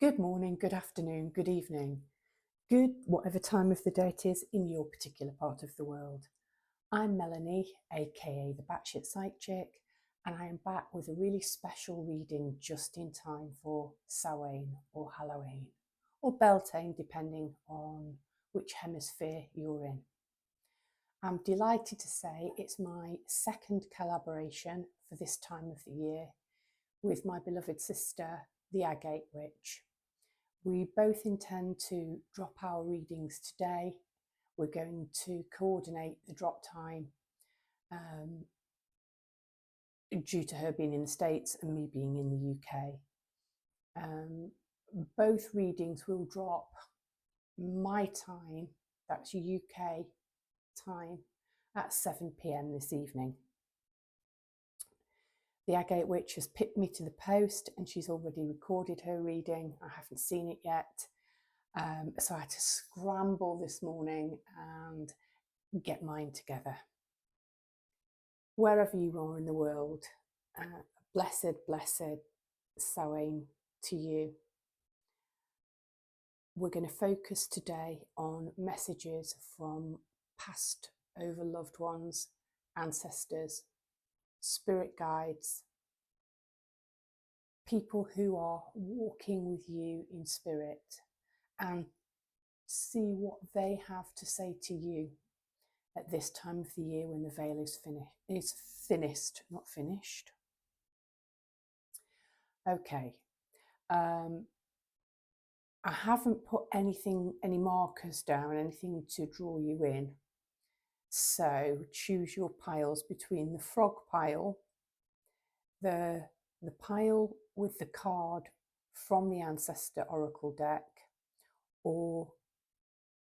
Good morning, good afternoon, good evening, good whatever time of the day it is in your particular part of the world. I'm Melanie, aka the Batshit Psych Chick, and I am back with a really special reading just in time for Samhain or Halloween, or Beltane, depending on which hemisphere you're in. I'm delighted to say it's my second collaboration for this time of the year with my beloved sister, the Agate Witch. We both intend to drop our readings today. We're going to coordinate the drop time due to her being in the States and me being in the UK. Both readings will drop my time, that's UK time, at 7 p.m. this evening. The Agate Witch has pipped me to the post and she's already recorded her reading. I haven't seen it yet. So I had to scramble this morning and get mine together. Wherever you are in the world, blessed Samhain to you. We're going to focus today on messages from past over loved ones, ancestors, spirit guides, people who are walking with you in spirit, and see what they have to say to you at this time of the year when the veil is thinnest, not finished. Okay. I haven't put any markers down, anything to draw you in. So choose your piles between the frog pile, the pile with the card from the Ancestor Oracle deck, or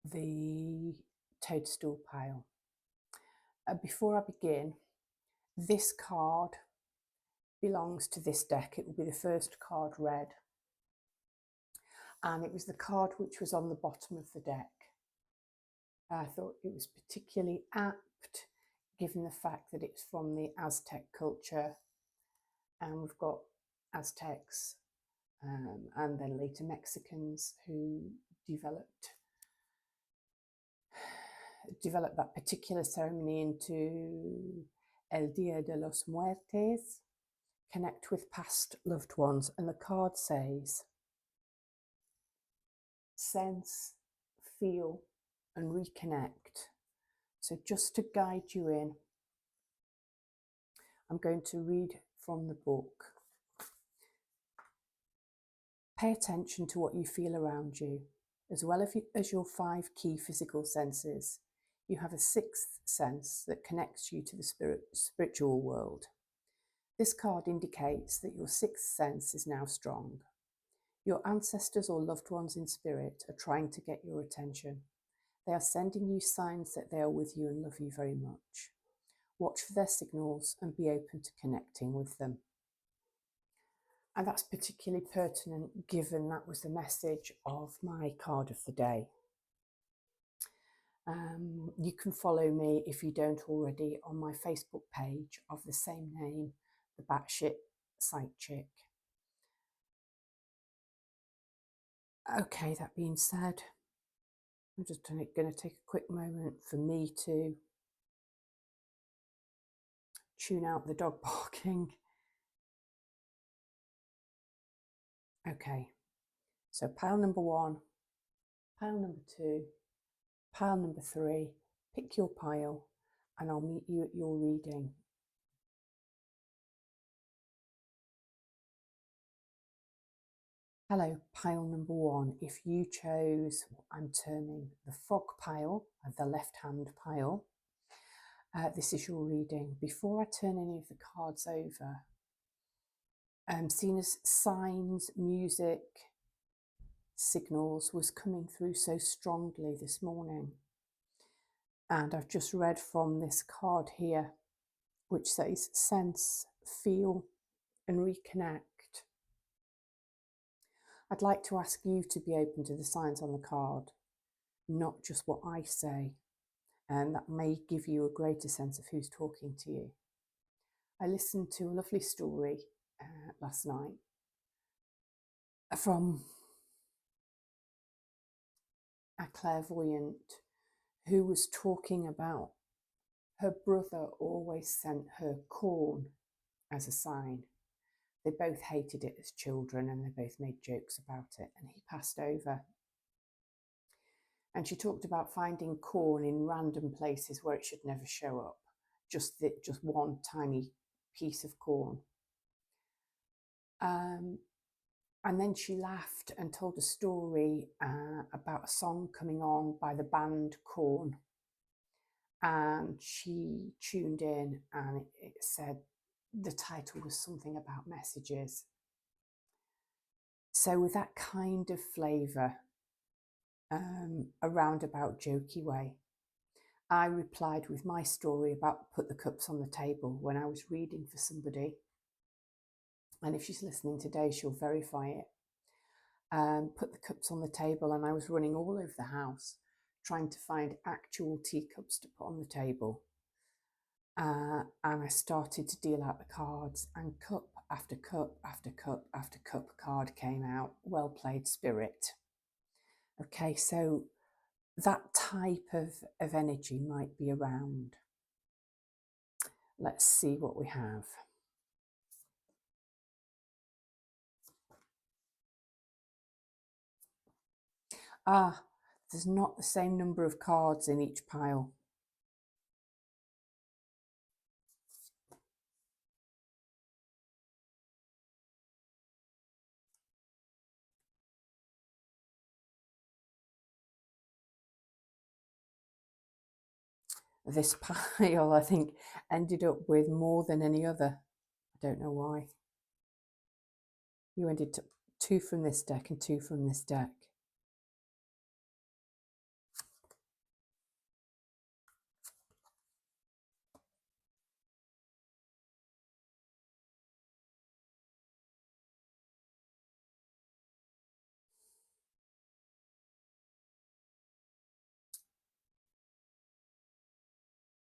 the toadstool pile. Before I begin, this card belongs to this deck. It will be the first card read. And it was the card which was on the bottom of the deck. I thought it was particularly apt, given the fact that it's from the Aztec culture. And we've got Aztecs and then later Mexicans who developed that particular ceremony into El Dia de los Muertes, connect with past loved ones. And the card says, sense, feel, and reconnect. So just to guide you in, I'm going to read from the book. Pay attention to what you feel around you, as well as your 5 key physical senses. You have a 6th sense that connects you to the spiritual world. This card indicates that your 6th sense is now strong. Your ancestors or loved ones in spirit are trying to get your attention. They are sending you signs that they are with you and love you very much. Watch for their signals and be open to connecting with them. And that's particularly pertinent given that was the message of my card of the day. You can follow me, if you don't already, on my Facebook page of the same name, the Batshit Psych Chick. Okay, that being said, I'm just going to take a quick moment for me to tune out the dog barking. Okay, so pile number 1, pile number 2, pile number 3, pick your pile and I'll meet you at your reading. Hello, pile number 1. If you chose what I'm terming the frog pile, the left-hand pile, this is your reading. Before I turn any of the cards over, seen as signs, music, signals was coming through so strongly this morning. And I've just read from this card here, which says sense, feel, and reconnect. I'd like to ask you to be open to the signs on the card, not just what I say, and that may give you a greater sense of who's talking to you. I listened to a lovely story last night from a clairvoyant who was talking about her brother always sent her corn as a sign. They both hated it as children and they both made jokes about it, and he passed over. And she talked about finding corn in random places where it should never show up, just one tiny piece of corn. And then she laughed and told a story about a song coming on by the band Korn. And she tuned in and it said the title was something about messages. So with that kind of flavour, a roundabout jokey way, I replied with my story about put the cups on the table when I was reading for somebody. And if she's listening today, she'll verify it. Put the cups on the table, and I was running all over the house trying to find actual teacups to put on the table. And I started to deal out the cards, and cup after cup after cup after cup card came out. Well played, Spirit. Okay, so that type of energy might be around. Let's see what we have. There's not the same number of cards in each pile. This pile, I think, ended up with more than any other. I don't know why. You ended up 2 from this deck and 2 from this deck.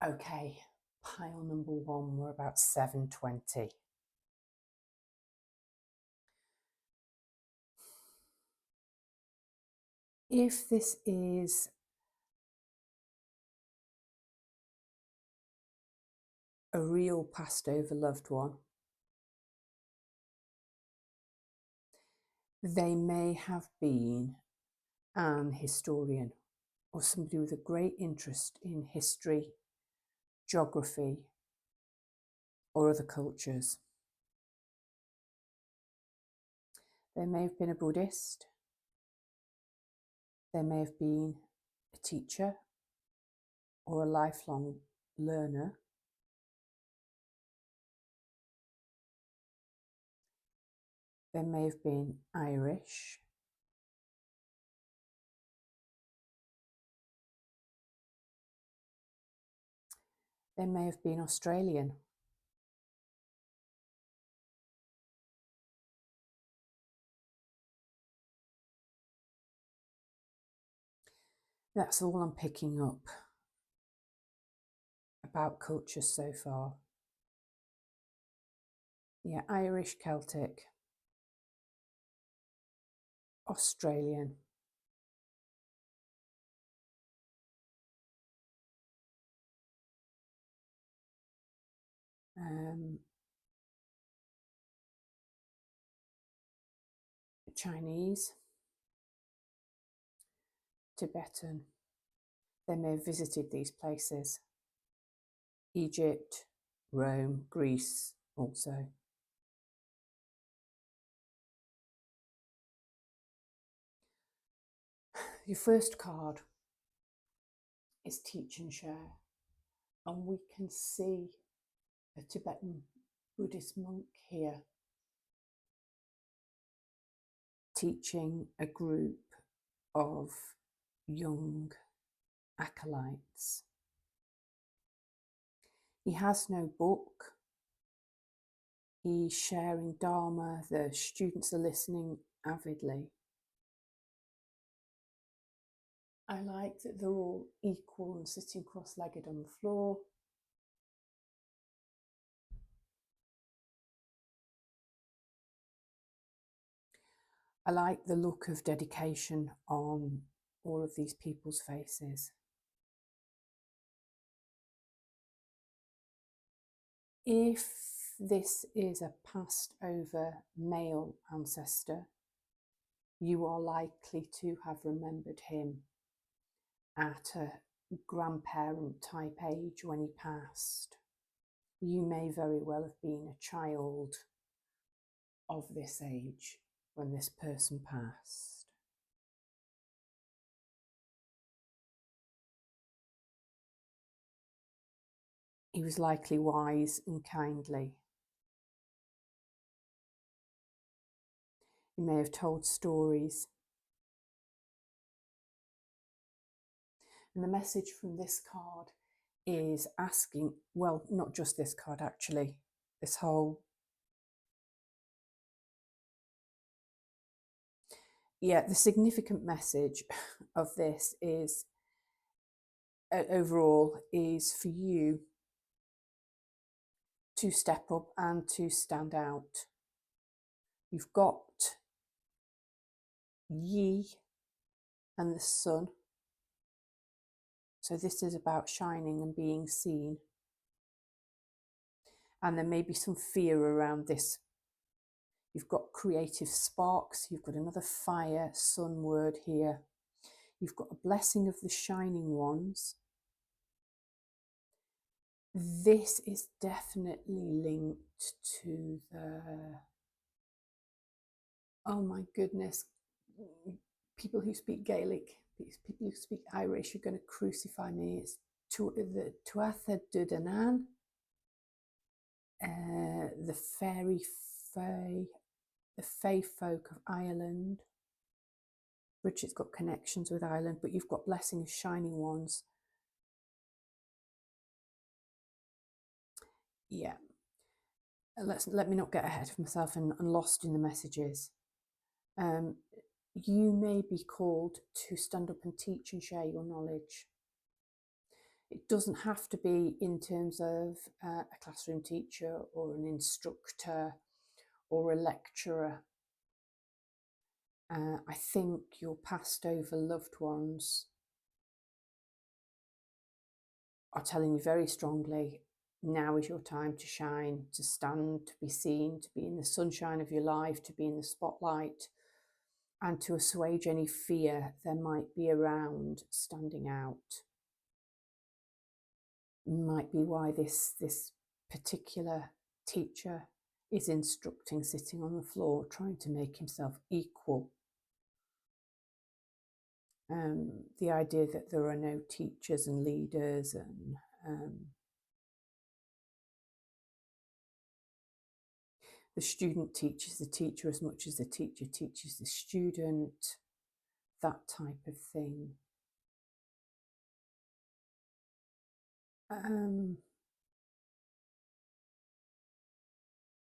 Okay, pile number 1, we're about 720. If this is a real passed over loved one, they may have been an historian or somebody with a great interest in history, geography, or other cultures. They may have been a Buddhist. They may have been a teacher or a lifelong learner. They may have been Irish. They may have been Australian. That's all I'm picking up about culture so far. Yeah, Irish, Celtic, Australian. Chinese, Tibetan. They may have visited these places. Egypt, Rome, Greece also. Your first card is Teach and Share, and we can see a Tibetan Buddhist monk here teaching a group of young acolytes. He has no book. He's sharing Dharma. The students are listening avidly. I like that they're all equal and sitting cross-legged on the floor. I like the look of dedication on all of these people's faces. If this is a passed over male ancestor, you are likely to have remembered him at a grandparent type age when he passed. You may very well have been a child of this age when this person passed. He was likely wise and kindly. He may have told stories. And the message from this card is asking, well, not just this card actually, this whole, the significant message of this is, overall, is for you to step up and to stand out. You've got Yi and the sun. So this is about shining and being seen. And there may be some fear around this. You've got creative sparks. You've got another fire, sun word here. You've got a blessing of the shining ones. This is definitely linked to the, oh my goodness, people who speak Gaelic, people who speak Irish are going to crucify me. It's the Tuatha De Danann, the Fae folk of Ireland. Bridget's got connections with Ireland, but you've got blessing of shining ones. Yeah. Let me not get ahead of myself and lost in the messages. You may be called to stand up and teach and share your knowledge. It doesn't have to be in terms of a classroom teacher or an instructor or a lecturer. I think your passed over loved ones are telling you very strongly, now is your time to shine, to stand, to be seen, to be in the sunshine of your life, to be in the spotlight, and to assuage any fear there might be around standing out. Might be why this particular teacher is instructing, sitting on the floor, trying to make himself equal. The idea that there are no teachers and leaders, and the student teaches the teacher as much as the teacher teaches the student, that type of thing.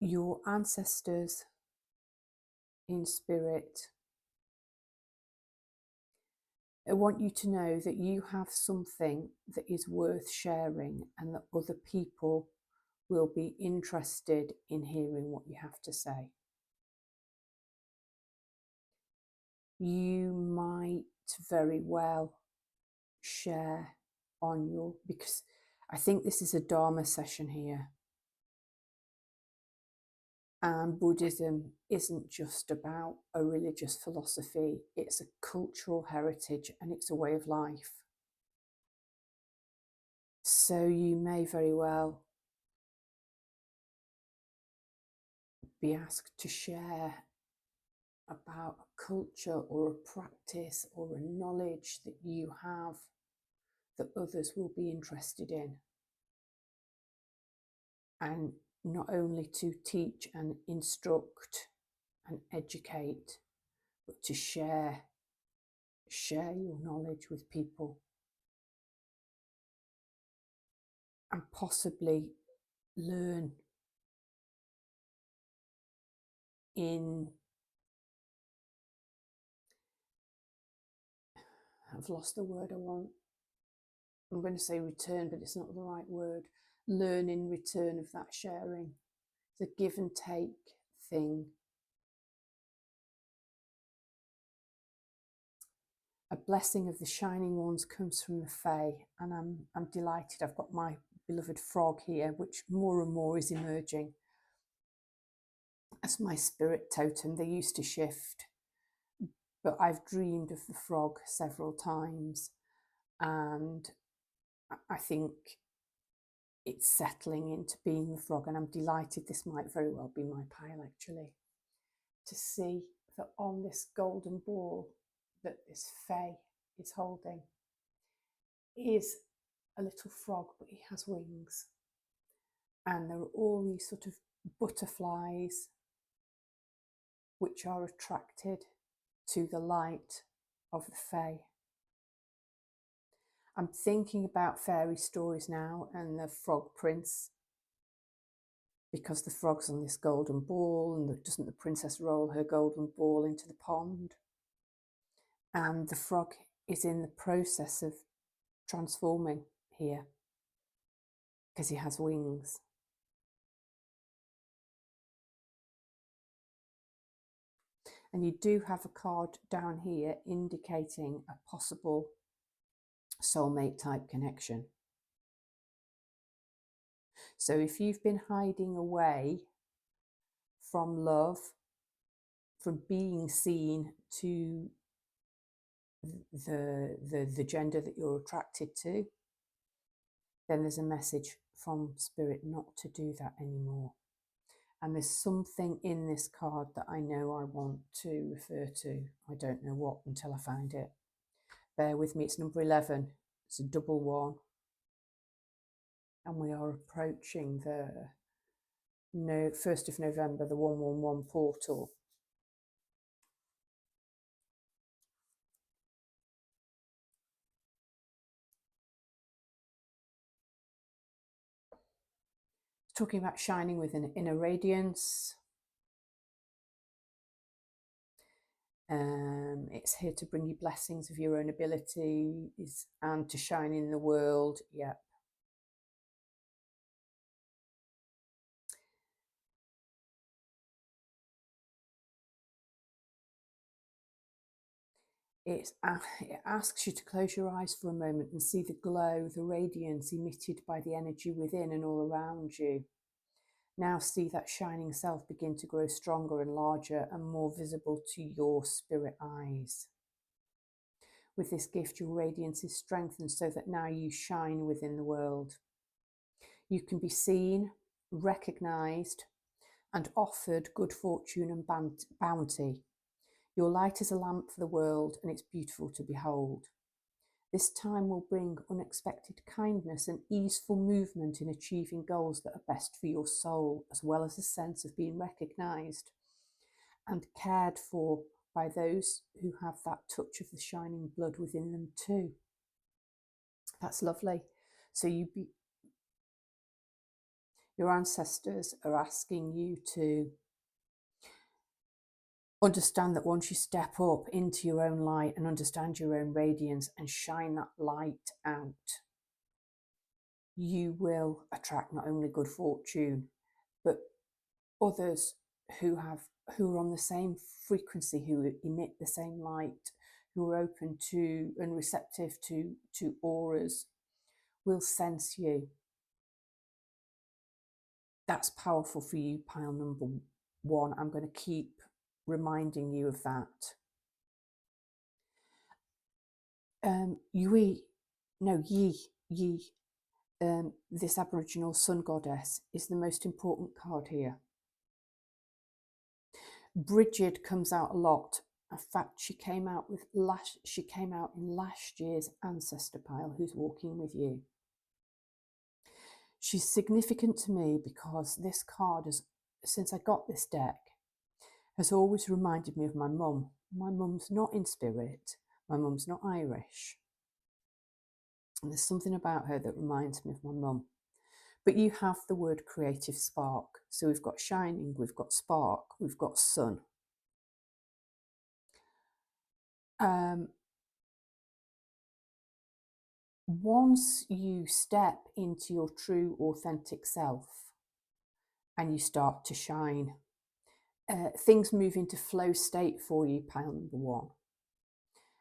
Your ancestors in spirit, I want you to know that you have something that is worth sharing and that other people will be interested in hearing what you have to say. You might very well share on your, because I think this is a Dharma session here. And Buddhism isn't just about a religious philosophy, it's a cultural heritage and it's a way of life. So you may very well be asked to share about a culture or a practice or a knowledge that you have that others will be interested in. And not only to teach and instruct and educate, but to share your knowledge with people. And possibly learn in, I've lost the word I want. I'm going to say return, but it's not the right word. Learn in return of that sharing. It's a give and take thing. A blessing of the shining ones comes from the Fae, and I'm delighted. I've got my beloved frog here, which more and more is emerging as my spirit totem. They used to shift, but I've dreamed of the frog several times, and I think it's settling into being the frog, and I'm delighted. This might very well be my pile, actually, to see that on this golden ball that this Fae is holding is a little frog, but he has wings, and there are all these sort of butterflies which are attracted to the light of the Fae. I'm thinking about fairy stories now and the Frog Prince, because the frog's on this golden ball, and doesn't the princess roll her golden ball into the pond? And the frog is in the process of transforming here because he has wings. And you do have a card down here indicating a possible soulmate type connection. So if you've been hiding away from love, from being seen to the gender that you're attracted to, then there's a message from Spirit not to do that anymore. And there's something in this card that I know I want to refer to. I don't know what until I find it. Bear with me, it's number 11. It's a double one. And we are approaching the 1st of November, the 111 portal. Talking about shining with an inner radiance. It's here to bring you blessings of your own abilities and to shine in the world. Yep. It asks you to close your eyes for a moment and see the glow, the radiance emitted by the energy within and all around you. Now see that shining self begin to grow stronger and larger and more visible to your spirit eyes. With this gift, your radiance is strengthened so that now you shine within the world. You can be seen, recognized, and offered good fortune and bounty. Your light is a lamp for the world, and it's beautiful to behold. This time will bring unexpected kindness and easeful movement in achieving goals that are best for your soul, as well as a sense of being recognised and cared for by those who have that touch of the shining blood within them too. That's lovely. So your ancestors are asking you to understand that once you step up into your own light and understand your own radiance and shine that light out, you will attract not only good fortune, but others who are on the same frequency, who emit the same light, who are open to and receptive to auras, will sense you. That's powerful for you, pile number 1. I'm going to keep reminding you of that. Yi, this Aboriginal sun goddess is the most important card here. Bridget comes out a lot. In fact, she came out in last year's ancestor pile, who's walking with you. She's significant to me because this card, since I got this deck, has always reminded me of my mum. My mum's not in spirit. My mum's not Irish. And there's something about her that reminds me of my mum. But you have the word creative spark. So we've got shining, we've got spark, we've got sun. Once you step into your true authentic self and you start to shine, things move into flow state for you, pile number 1.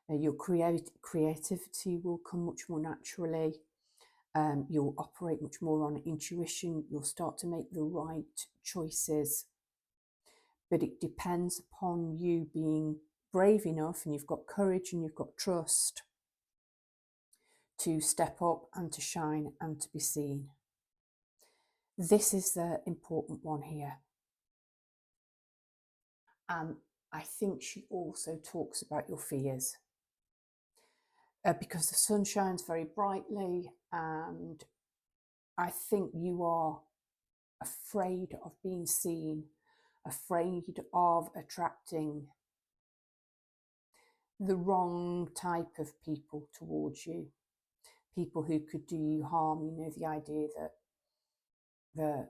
Your creativity will come much more naturally. You'll operate much more on intuition. You'll start to make the right choices. But it depends upon you being brave enough, and you've got courage and you've got trust to step up and to shine and to be seen. This is the important one here. And I think she also talks about your fears. Because the sun shines very brightly, and I think you are afraid of being seen, afraid of attracting the wrong type of people towards you, people who could do you harm. You know, the idea that the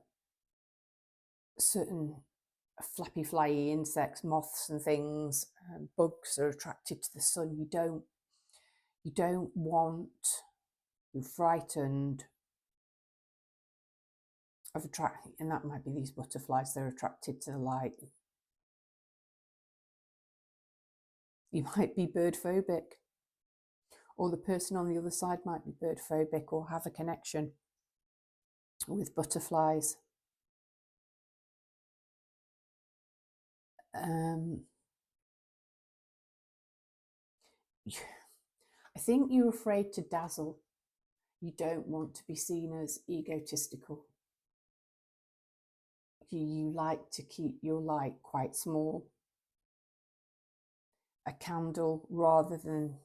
certain flappy flyy insects, moths and things, bugs are attracted to the sun. You don't want, you're frightened of attracting, and that might be these butterflies, they're attracted to the light. You might be bird phobic, or the person on the other side might be bird phobic or have a connection with butterflies. I think you're afraid to dazzle. You don't want to be seen as egotistical. You like to keep your light quite small. A candle rather than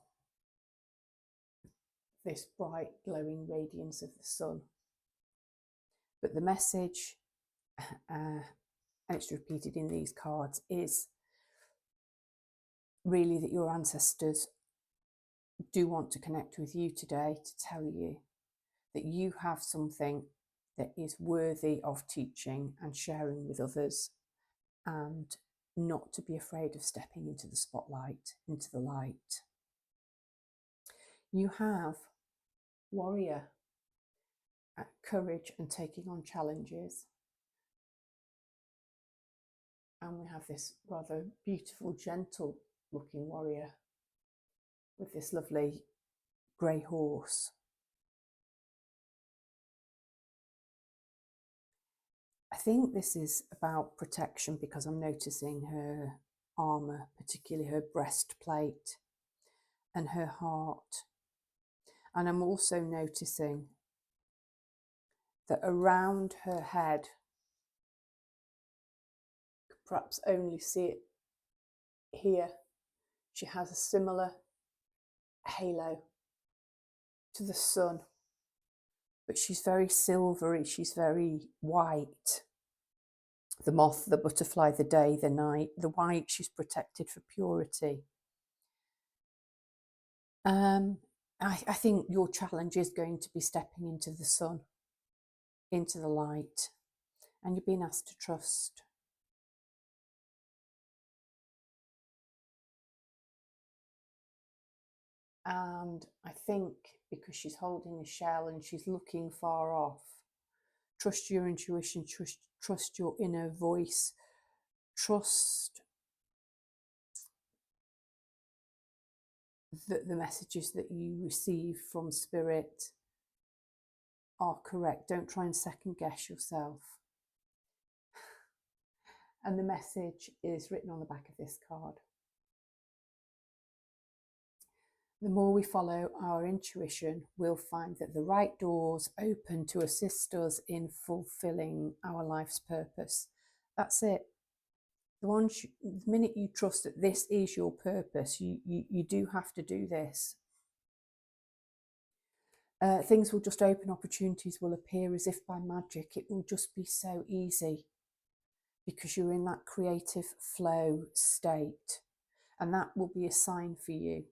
this bright glowing radiance of the sun. But the message, and it's repeated in these cards, is really that your ancestors do want to connect with you today to tell you that you have something that is worthy of teaching and sharing with others, and not to be afraid of stepping into the spotlight, into the light. You have warrior, courage and taking on challenges. And we have this rather beautiful, gentle looking warrior with this lovely grey horse. I think this is about protection, because I'm noticing her armour, particularly her breastplate and her heart. And I'm also noticing that around her head, perhaps only see it here, she has a similar halo to the sun, but she's very silvery, she's very white. The moth, the butterfly, the day, the night, the white, she's protected for purity. I think your challenge is going to be stepping into the sun, into the light, and you're being asked to trust. And I think because she's holding a shell and she's looking far off, trust your intuition, trust your inner voice, trust that the messages that you receive from spirit are correct. Don't try and second guess yourself. And the message is written on the back of this card. The more we follow our intuition, we'll find that the right doors open to assist us in fulfilling our life's purpose. That's it. The minute you trust that this is your purpose, you do have to do this. Things will just open, opportunities will appear as if by magic. It will just be so easy because you're in that creative flow state, and that will be a sign for you.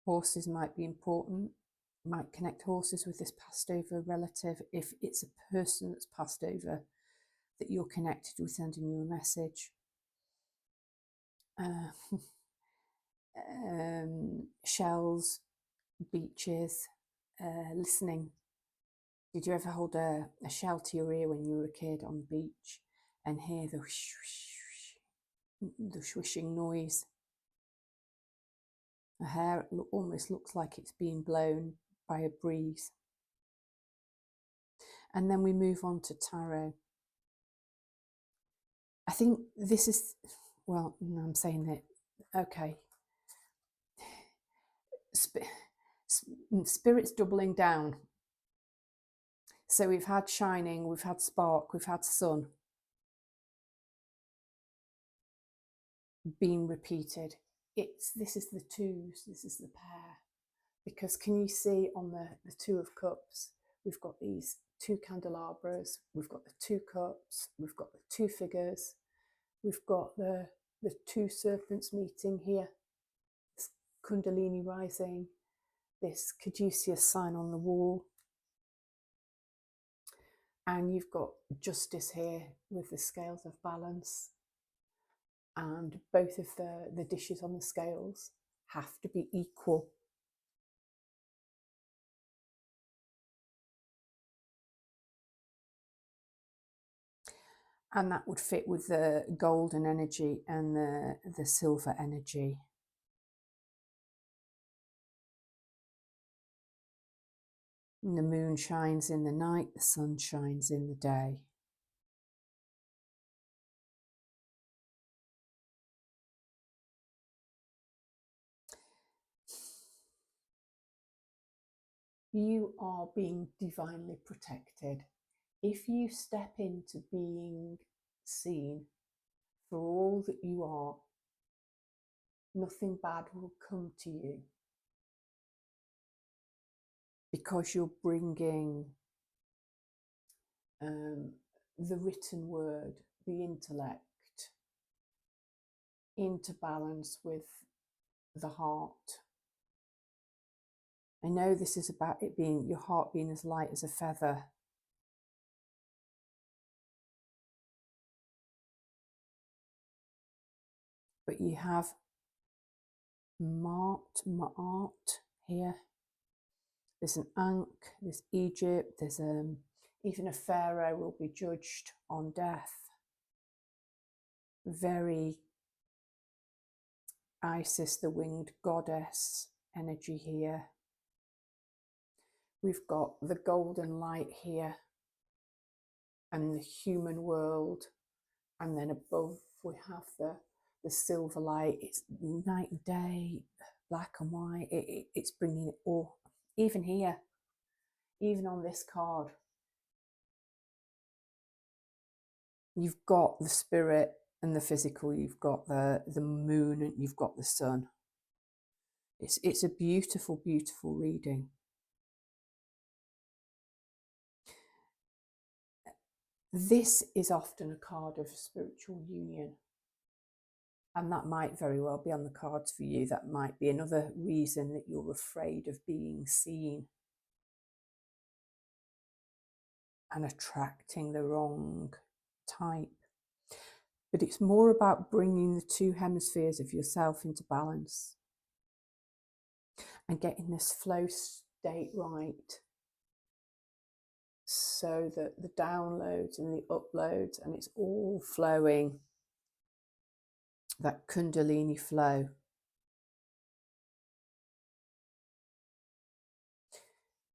Horses might be important. You might connect horses with this passed over relative. If it's a person that's passed over that you're connected with, sending you a message. Shells, beaches, listening. Did you ever hold a shell to your ear when you were a kid on the beach and hear the swishing noise? Her hair almost looks like it's being blown by a breeze. And then we move on to tarot. I think this is, well, no, I'm saying that, okay. Spirit's doubling down. So we've had shining, we've had spark, we've had sun being repeated. This is the twos, this is the pair. Because can you see on the Two of Cups, we've got these two candelabras, we've got the two cups, we've got the two figures, we've got the two serpents meeting here, this Kundalini rising, this Caduceus sign on the wall, and you've got Justice here with the scales of balance, and both of the dishes on the scales have to be equal. And that would fit with the golden energy and the silver energy. And the moon shines in the night, the sun shines in the day. You are being divinely protected. If you step into being seen for all that you are, nothing bad will come to you, because you're bringing the written word, the intellect, into balance with the heart. I know this is about it being, your heart being as light as a feather. But you have Ma'at here. There's an Ankh, there's Egypt, there's even a pharaoh will be judged on death. Very Isis, the winged goddess energy here. We've got the golden light here and the human world, and then above we have the silver light. It's night and day, black and white. It's bringing it all, even here, even on this card. You've got the spirit and the physical, you've got the moon, and you've got the sun. It's a beautiful, beautiful reading. This is often a card of spiritual union, and that might very well be on the cards for you. That might be another reason that you're afraid of being seen and attracting the wrong type. But it's more about bringing the two hemispheres of yourself into balance and getting this flow state right, so that the downloads and the uploads, and it's all flowing, that Kundalini flow.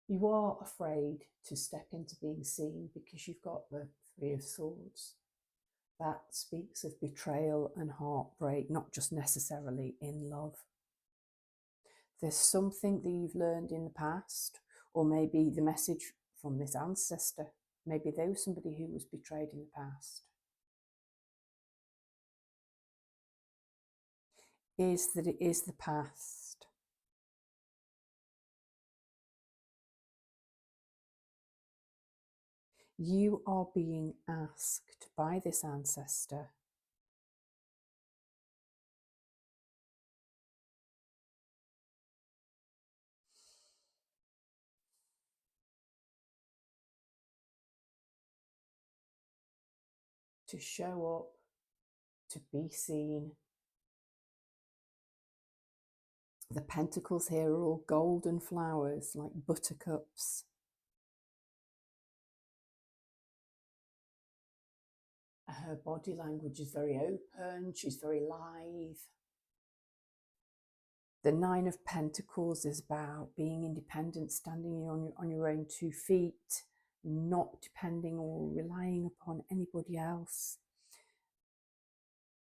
You are afraid to step into being seen because you've got the Three of Swords. That speaks of betrayal and heartbreak, not just necessarily in love. There's something that you've learned in the past, or maybe the message from this ancestor. Maybe there was somebody who was betrayed in the past. Is that it is the past. You are being asked by this ancestor to show up, to be seen. The pentacles here are all golden flowers, like buttercups. Her body language is very open, she's very lithe. The Nine of Pentacles is about being independent, standing on your own 2 feet, not depending or relying upon anybody else.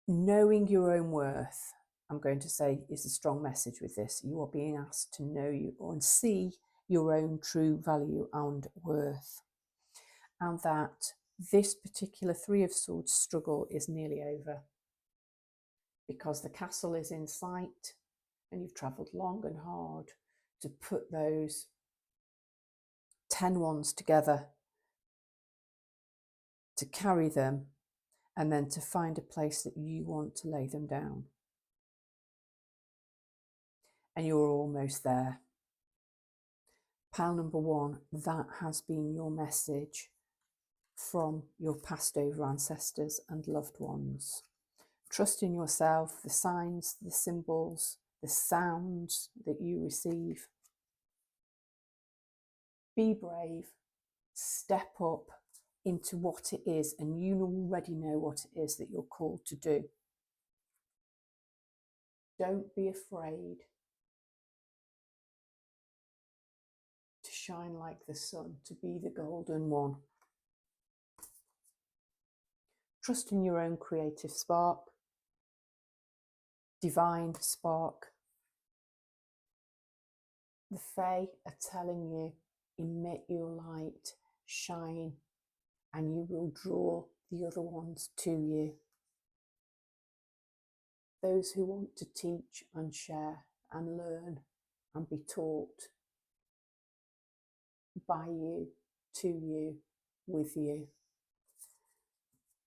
Knowing your own worth, I'm going to say, is a strong message with this. You are being asked to know you and see your own true value and worth. And that this particular Three of Swords struggle is nearly over, because the castle is in sight and you've travelled long and hard to put those 10 wands together, to carry them, and then to find a place that you want to lay them down. And you're almost there. Pile number 1, that has been your message from your passed over ancestors and loved ones. Trust in yourself, the signs, the symbols, the sounds that you receive. Be brave, step up into what it is, and you already know what it is that you're called to do. Don't be afraid to shine like the sun, to be the golden one. Trust in your own creative spark, divine spark. The Fae are telling you, emit your light, shine, and you will draw the other ones to you. Those who want to teach and share and learn and be taught by you, to you, with you.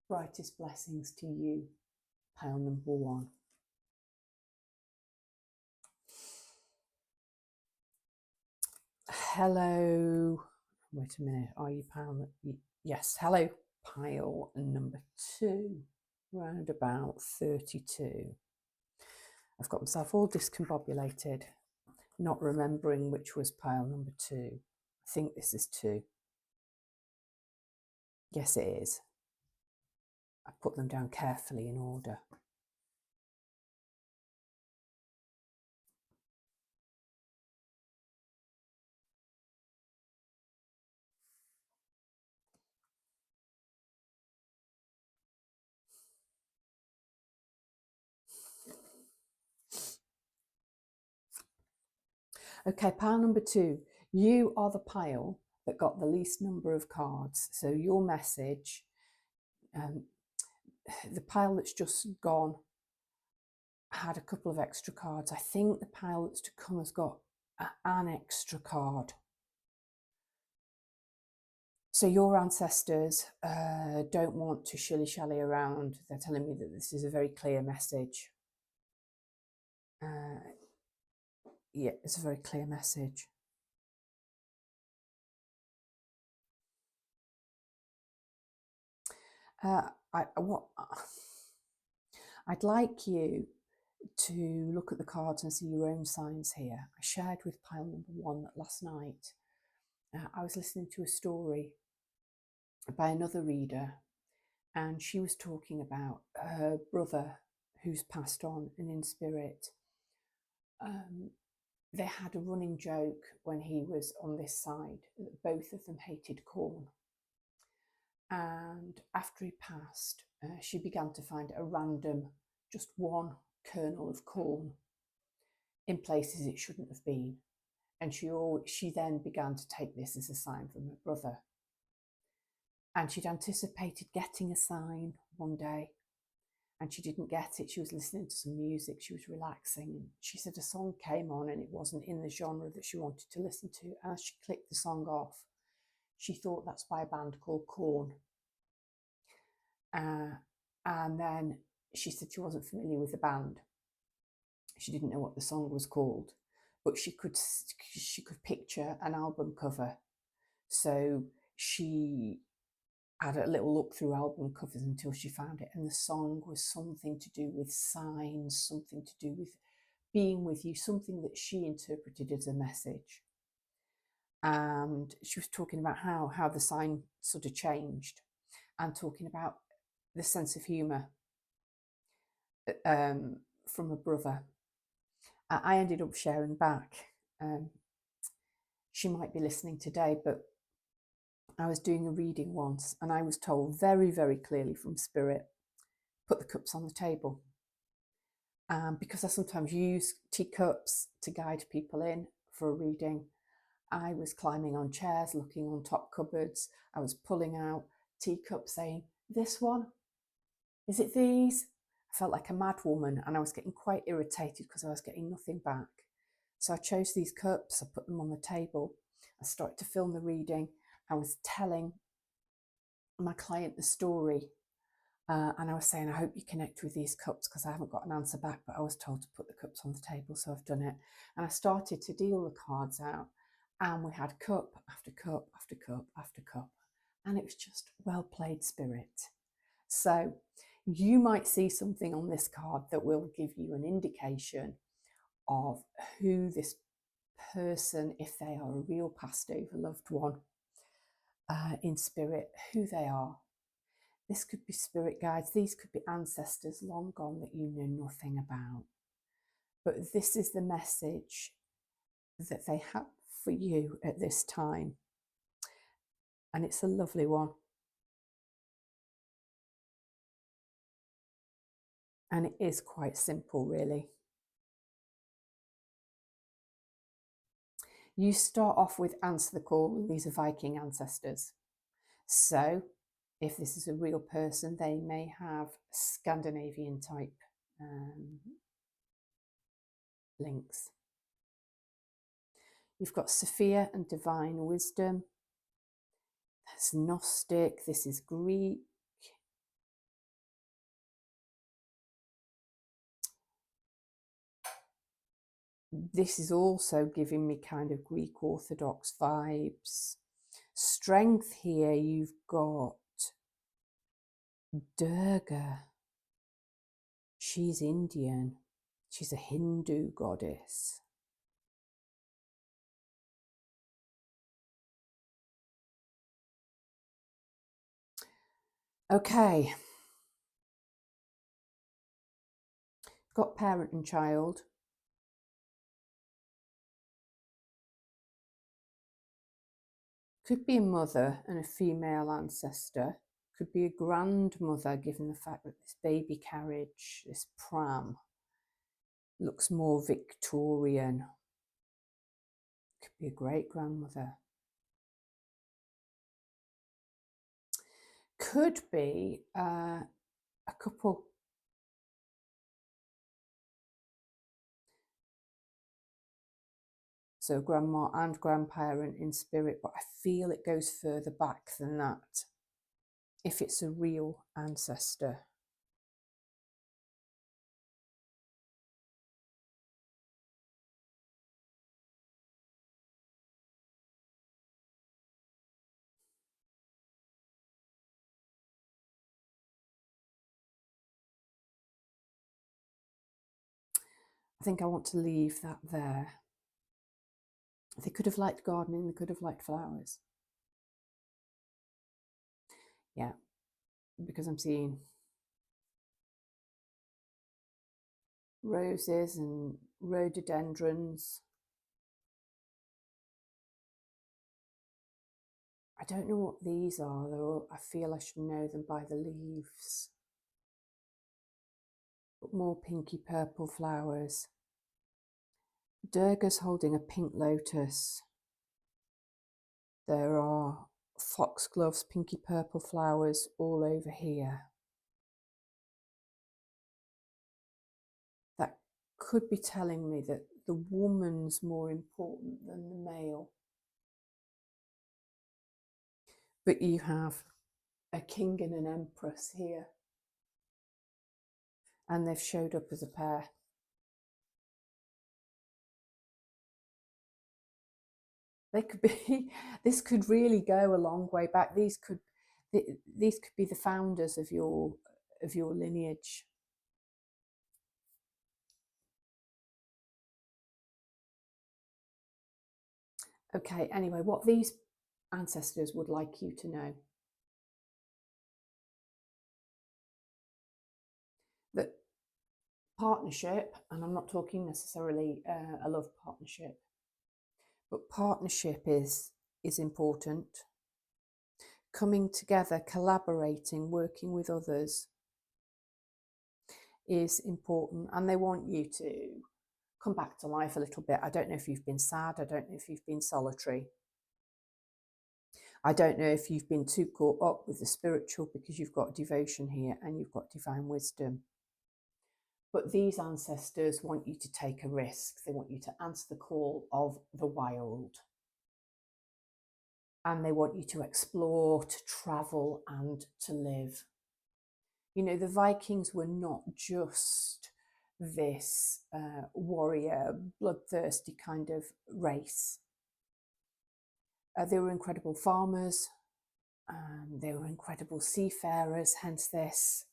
Brightest blessings to you, pile number 1. Hello, wait a minute, are you pile? Yes, hello, pile number 2, round about 32. I've got myself all discombobulated, not remembering which was pile number 2. I think this is 2. Yes, it is. I put them down carefully in order. Okay, pile number 2. You are the pile that got the least number of cards. So your message, the pile that's just gone had a couple of extra cards. I think the pile that's to come has got an extra card. So your ancestors don't want to shilly-shally around. They're telling me that this is a very clear message. Yeah, it's a very clear message. I'd like you to look at the cards and see your own signs here. I shared with pile number 1 that last night I was listening to a story by another reader, and she was talking about her brother who's passed on and in spirit. They had a running joke when he was on this side that both of them hated corn. And after he passed, she began to find a random, just one kernel of corn in places it shouldn't have been. And she then began to take this as a sign from her brother. And she'd anticipated getting a sign one day, and she didn't get it. She was listening to some music, she was relaxing, and she said a song came on and it wasn't in the genre that she wanted to listen to. As she clicked the song off, she thought that's by a band called Korn. And then she said she wasn't familiar with the band. She didn't know what the song was called, but she could picture an album cover. So she had a little look through album covers until she found it, and the song was something to do with signs, something to do with being with you, something that she interpreted as a message. And she was talking about how the sign sort of changed, and talking about the sense of humour from a brother. I ended up sharing back. She might be listening today, but I was doing a reading once and I was told very, very clearly from Spirit, put the cups on the table. Because I sometimes use teacups to guide people in for a reading, I was climbing on chairs, looking on top cupboards. I was pulling out teacups saying, this one, is it these? I felt like a mad woman and I was getting quite irritated because I was getting nothing back. So I chose these cups, I put them on the table. I started to film the reading. I was telling my client the story. And I was saying, I hope you connect with these cups because I haven't got an answer back, but I was told to put the cups on the table, so I've done it. And I started to deal the cards out, and we had cup after cup after cup after cup. And it was just well played, Spirit. So you might see something on this card that will give you an indication of who this person, if they are a real passed over loved one in spirit, who they are. This could be spirit guides. These could be ancestors long gone that you know nothing about. But this is the message that they have for you at this time. And it's a lovely one. And it is quite simple, really. You start off with answer the call. These are Viking ancestors. So if this is a real person, they may have Scandinavian type links. You've got Sophia and Divine Wisdom. That's Gnostic. This is Greek. This is also giving me kind of Greek Orthodox vibes. Strength here, you've got Durga. She's Indian. She's a Hindu goddess. Okay. Got parent and child. Could be a mother and a female ancestor. Could be a grandmother, given the fact that this baby carriage, this pram, looks more Victorian. Could be a great grandmother. Could be a couple. So grandma and grandparent in spirit, but I feel it goes further back than that if it's a real ancestor. I think I want to leave that there. They could have liked gardening, they could have liked flowers. Yeah, because I'm seeing roses and rhododendrons. I don't know what these are, though. I feel I should know them by the leaves. But more pinky purple flowers. Durga's holding a pink lotus. There are foxgloves, pinky purple flowers all over here. That could be telling me that the woman's more important than the male. But you have a king and an empress here. And they've showed up as a pair. They could be, this could really go a long way back. These could be the founders of your lineage. Okay, anyway, what these ancestors would like you to know. That Partnership, and I'm not talking necessarily a love partnership, but partnership is important. Coming together, collaborating, working with others is important, and they want you to come back to life a little bit. I don't know if you've been sad, I don't know if you've been solitary, I don't know if you've been too caught up with the spiritual, because you've got devotion here and you've got divine wisdom. But these ancestors want you to take a risk. They want you to answer the call of the wild. And they want you to explore, to travel, and to live. You know, the Vikings were not just this warrior, bloodthirsty kind of race. They were incredible farmers. They were incredible seafarers, hence this.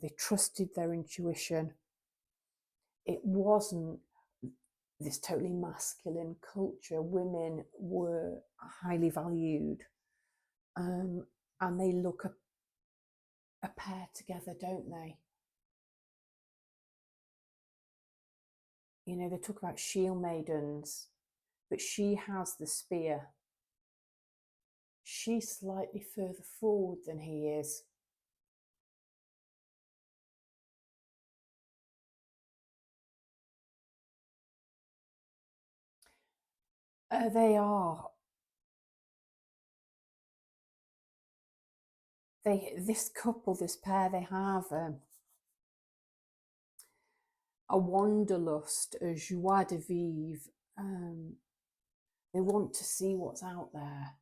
They trusted their intuition. It wasn't this totally masculine culture. Women were highly valued, and they look a pair together, don't they? You know, they talk about shield maidens, but she has the spear. She's slightly further forward than he is. They are. This couple, this pair, they have a wanderlust, a joie de vivre. They want to see what's out there.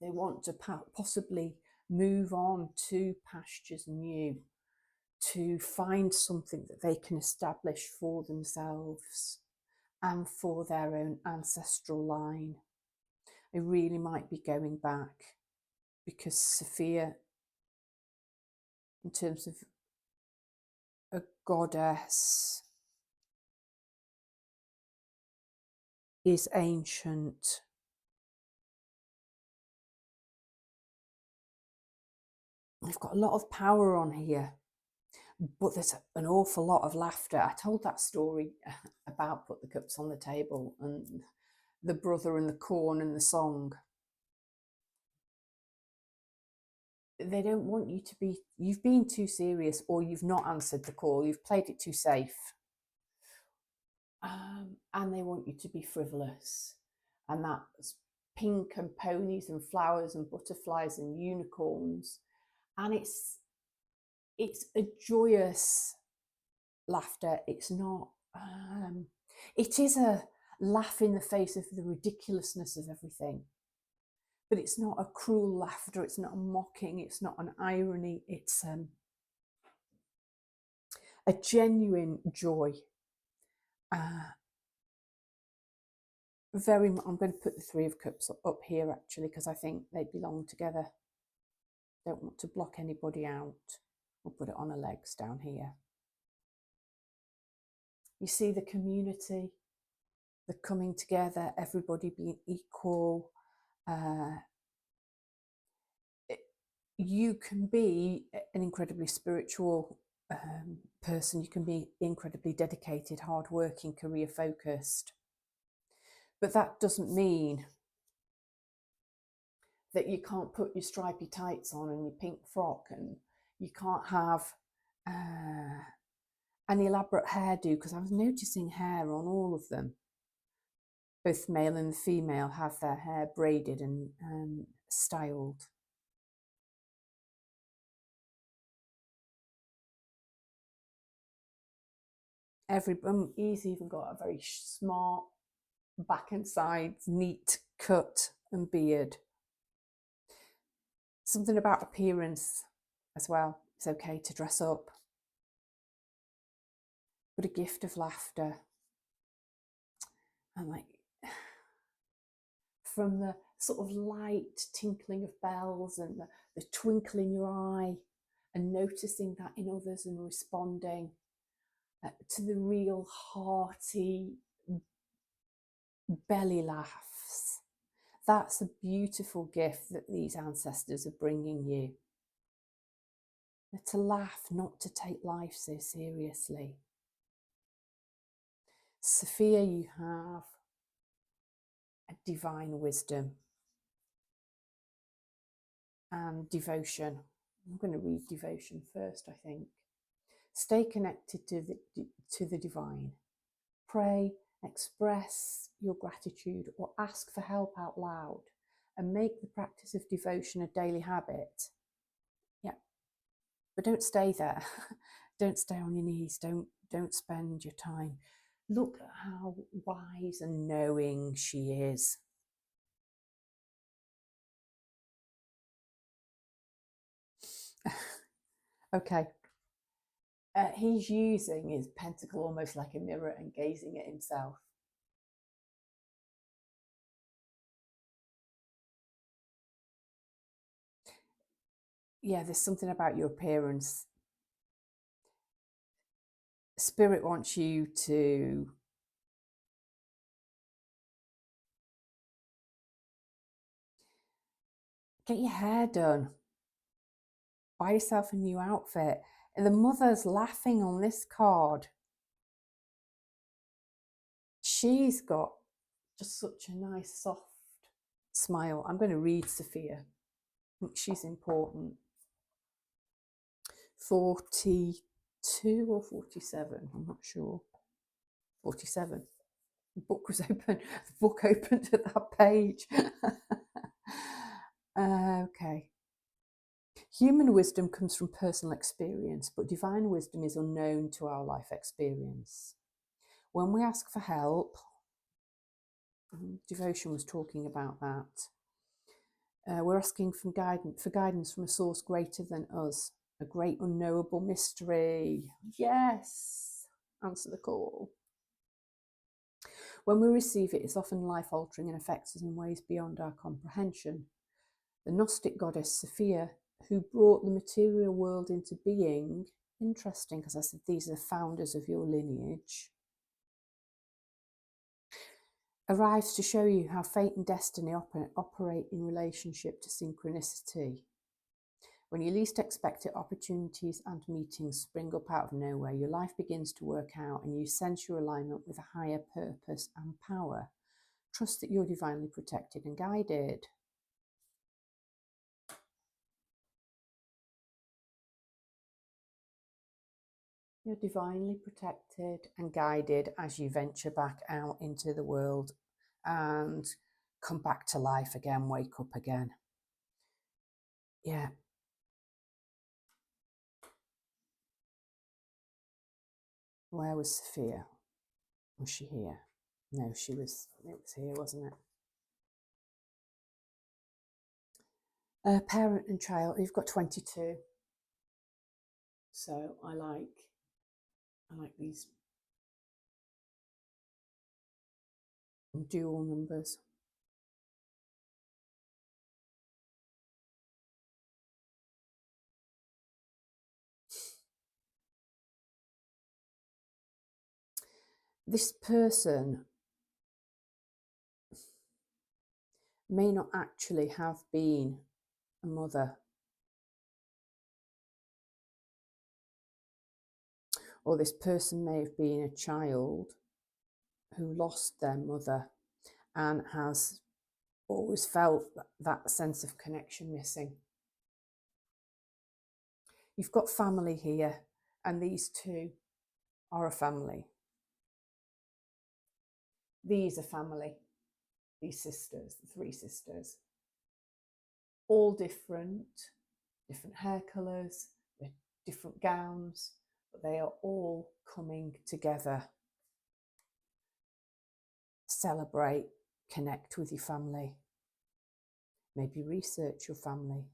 They want to possibly move on to pastures new, to find something that they can establish for themselves and for their own ancestral line. They really might be going back, because Sophia, in terms of a goddess, is ancient. They've got a lot of power on here, but there's an awful lot of laughter. I told that story about Put the Cups on the Table and the brother and the corn and the song. They don't want you to be, you've been too serious, or you've not answered the call, you've played it too safe. And they want you to be frivolous. And that's pink and ponies and flowers and butterflies and unicorns. And it's a joyous laughter. It's not, it is a laugh in the face of the ridiculousness of everything. But it's not a cruel laughter, it's not a mocking, it's not an irony, it's a genuine joy. I'm going to put the Three of Cups up here actually, because I think they belong together. Don't want to block anybody out. We'll put it on the legs down here. You see the community, the coming together, everybody being equal. You can be an incredibly spiritual person. You can be incredibly dedicated, hardworking, career focused. But that doesn't mean that you can't put your stripy tights on and your pink frock, and you can't have an elaborate hairdo, because I was noticing hair on all of them. Both male and female have their hair braided and styled. He's even got a very smart back and sides, neat cut and beard. Something about appearance as well. It's okay to dress up. But a gift of laughter. And like, from the sort of light tinkling of bells and the twinkle in your eye, and noticing that in others and responding, to the real hearty belly laughs. That's a beautiful gift that these ancestors are bringing you. To laugh, not to take life so seriously. Sophia, you have a divine wisdom and devotion. I'm going to read devotion first, I think. Stay connected to the divine. Pray, express your gratitude, or ask for help out loud, and make the practice of devotion a daily habit. Yeah, but don't stay there. Don't stay on your knees. Don't spend your time. Look at how wise and knowing she is. Okay. He's using his pentacle almost like a mirror and gazing at himself. Yeah, there's something about your appearance. Spirit wants you to get your hair done. Buy yourself a new outfit. And the mother's laughing on this card. She's got just such a nice, soft smile. I'm going to read Sophia. I think she's important. 42 or 47, I'm not sure. 47. The book was open. The book opened at that page. Okay. Human wisdom comes from personal experience, but divine wisdom is unknown to our life experience. When we ask for help, devotion was talking about that. We're asking for guidance from a source greater than us, a great unknowable mystery. Yes, answer the call. When we receive it, it's often life-altering and affects us in ways beyond our comprehension. The Gnostic goddess Sophia, who brought the material world into being, interesting because I said these are the founders of your lineage, arrives to show you how fate and destiny operate in relationship to synchronicity. When you least expect it, opportunities and meetings spring up out of nowhere. Your life begins to work out and you sense your alignment with a higher purpose and power. Trust that you're divinely protected and guided. You're divinely protected and guided as you venture back out into the world and come back to life again, wake up again. Yeah. Where was Sophia? Was she here? No, it was here, wasn't it? Parent and child, you've got 22. So I like these dual numbers. This person may not actually have been a mother, or this person may have been a child who lost their mother and has always felt that sense of connection missing. You've got family here, and these two are a family. These are family, these sisters, the three sisters. All different hair colours, different gowns, but they are all coming together. Celebrate, connect with your family. Maybe research your family.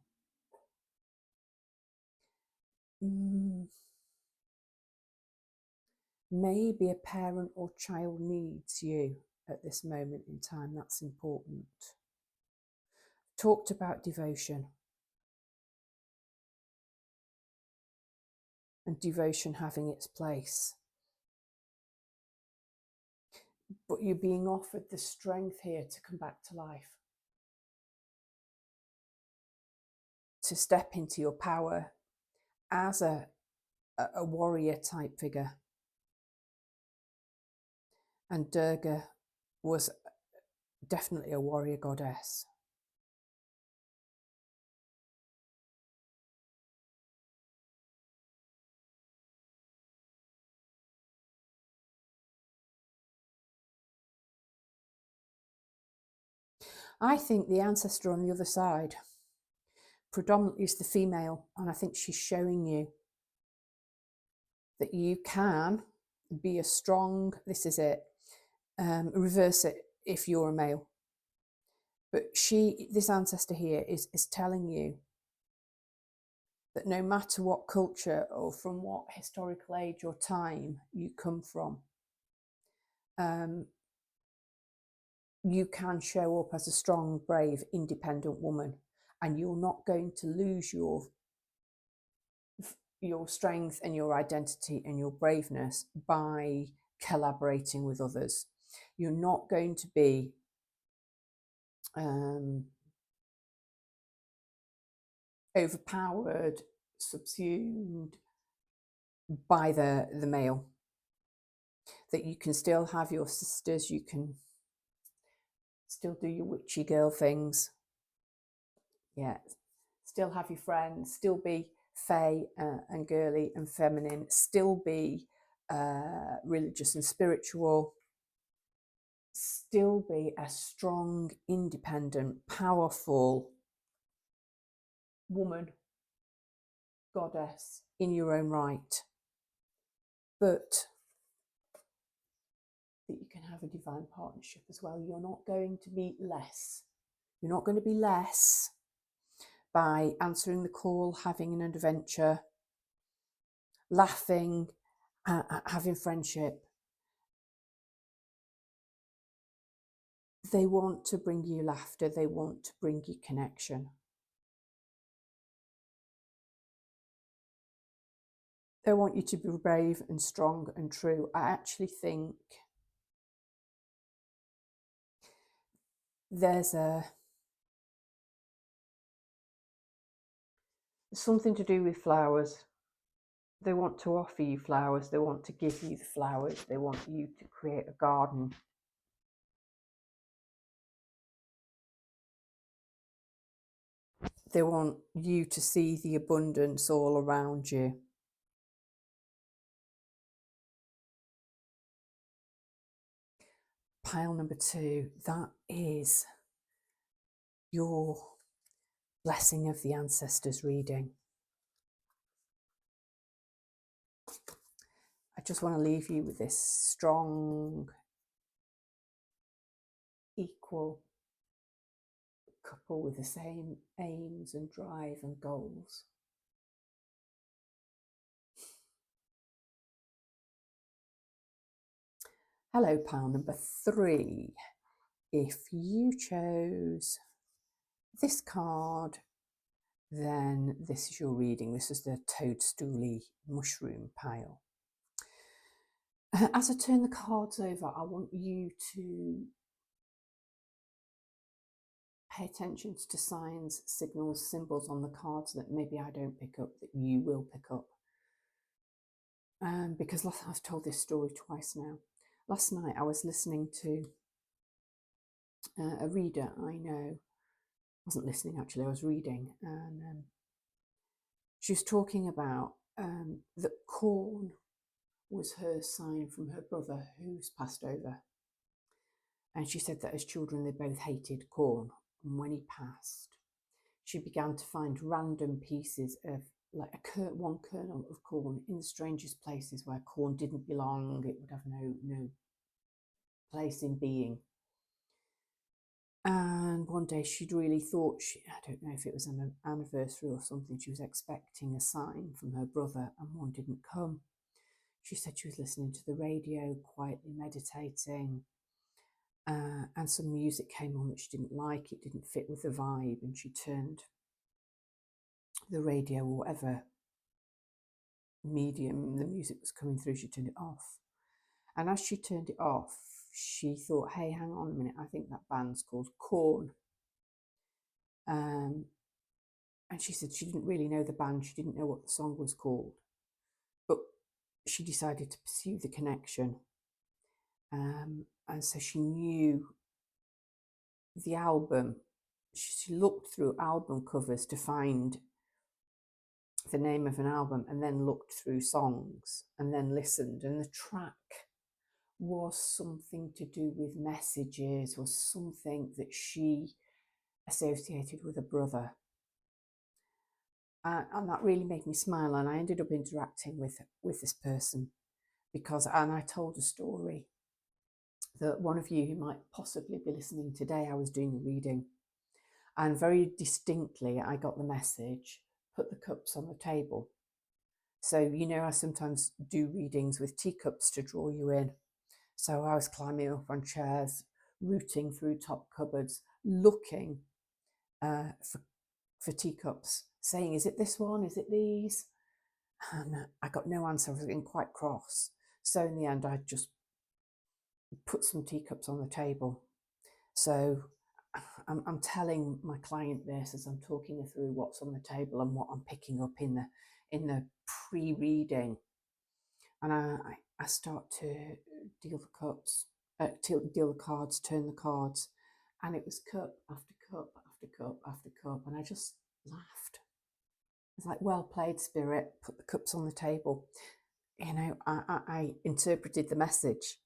Maybe a parent or child needs you at this moment in time. That's important. Talked about devotion. And devotion having its place. But you're being offered the strength here to come back to life. To step into your power as a warrior type figure. And Durga was definitely a warrior goddess. I think the ancestor on the other side predominantly is the female, and I think she's showing you that you can be a strong, this is it, reverse it if you're a male. But this ancestor here is telling you that no matter what culture or from what historical age or time you come from, you can show up as a strong, brave, independent woman, and you're not going to lose your strength and your identity and your braveness by collaborating with others. You're not going to be overpowered, subsumed by the male. That you can still have your sisters, you can still do your witchy girl things. Yeah, still have your friends, still be fey and girly and feminine, still be religious and spiritual, still be a strong, independent, powerful woman, goddess in your own right. But that you can have a divine partnership as well. You're not going to be less. You're not going to be less by answering the call, having an adventure, laughing, having friendship. They want to bring you laughter. They want to bring you connection. They want you to be brave and strong and true. I actually think there's something to do with flowers. They want to offer you flowers. They want to give you the flowers. They want you to create a garden. They want you to see the abundance all around you. Pile number 2, that is your blessing of the ancestors reading. I just want to leave you with this strong, equal couple with the same aims and drive and goals. Hello, pile number 3. If you chose this card, then this is your reading. This is the toadstooly mushroom pile. As I turn the cards over, I want you to pay attention to signs, signals, symbols on the cards that maybe I don't pick up, that you will pick up. Because I've told this story twice now. Last night I was listening to a reader I know. I wasn't listening actually, I was reading, and she was talking about that corn was her sign from her brother who's passed over. And she said that as children they both hated corn, and when he passed, she began to find random pieces of like one kernel of corn in the strangest places where corn didn't belong. It would have no place in being. And one day she'd really thought, I don't know if it was an anniversary or something, she was expecting a sign from her brother and one didn't come. She said she was listening to the radio, quietly meditating, and some music came on that she didn't like. It didn't fit with the vibe, and she turned the radio or whatever medium the music was coming through, she turned it off. And as she turned it off, she thought, hey, hang on a minute, I think that band's called Korn. And she said she didn't really know the band, she didn't know what the song was called, but she decided to pursue the connection. And so she knew the album. She looked through album covers to find the name of an album, and then looked through songs and then listened, and the track was something to do with messages, was something that she associated with a brother. And that really made me smile, and I ended up interacting with this person and I told a story that one of you who might possibly be listening today, I was doing a reading, and very distinctly I got the message, put the cups on the table. So, I sometimes do readings with teacups to draw you in. So I was climbing up on chairs, rooting through top cupboards, looking for teacups, saying, is it this one? Is it these? And I got no answer. I was getting quite cross. So in the end, I just put some teacups on the table. So I'm telling my client this as I'm talking her through what's on the table and what I'm picking up in the pre-reading. And I start to deal the cups, deal the cards, turn the cards, and it was cup after cup after cup after cup, and I just laughed. It's like, well played, spirit, put the cups on the table. I interpreted the message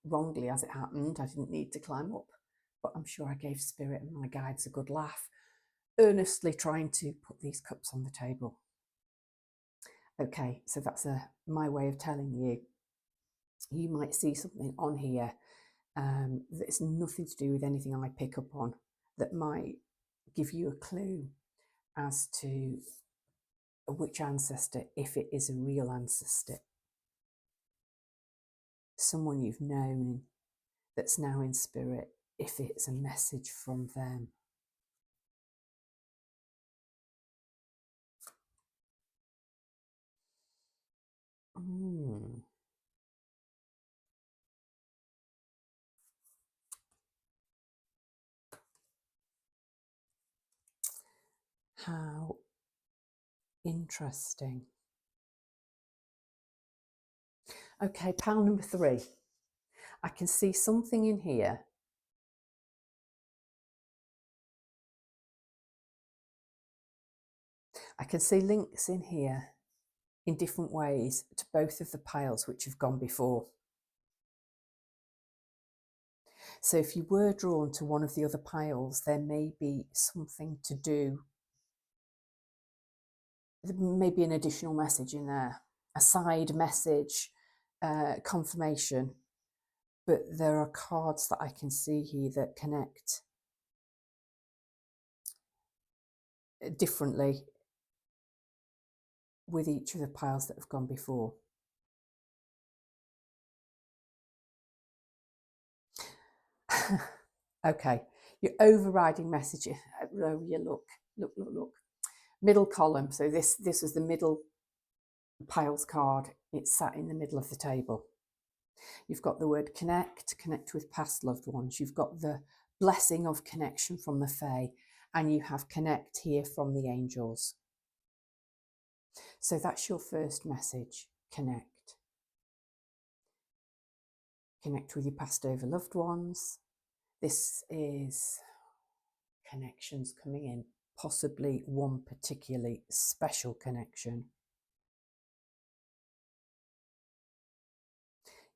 wrongly as it happened. I didn't need to climb up, but I'm sure I gave spirit and my guides a good laugh, earnestly trying to put these cups on the table. Okay, so that's my way of telling you. You might see something on here that's nothing to do with anything I pick up on, that might give you a clue as to which ancestor, if it is a real ancestor, someone you've known that's now in spirit, if it's a message from them. How interesting. Okay, pile number 3. I can see something in here. I can see links in here in different ways to both of the piles which have gone before. So if you were drawn to one of the other piles, there may be something to do, maybe an additional message in there, a side message, confirmation. But there are cards that I can see here that connect differently with each of the piles that have gone before. Okay, your overriding message. You look. Middle column. So this is the middle piles card. It's sat in the middle of the table. You've got the word connect with past loved ones. You've got the blessing of connection from the Fae, and you have connect here from the angels. So that's your first message, connect. Connect with your passed over loved ones. This is connections coming in, possibly one particularly special connection.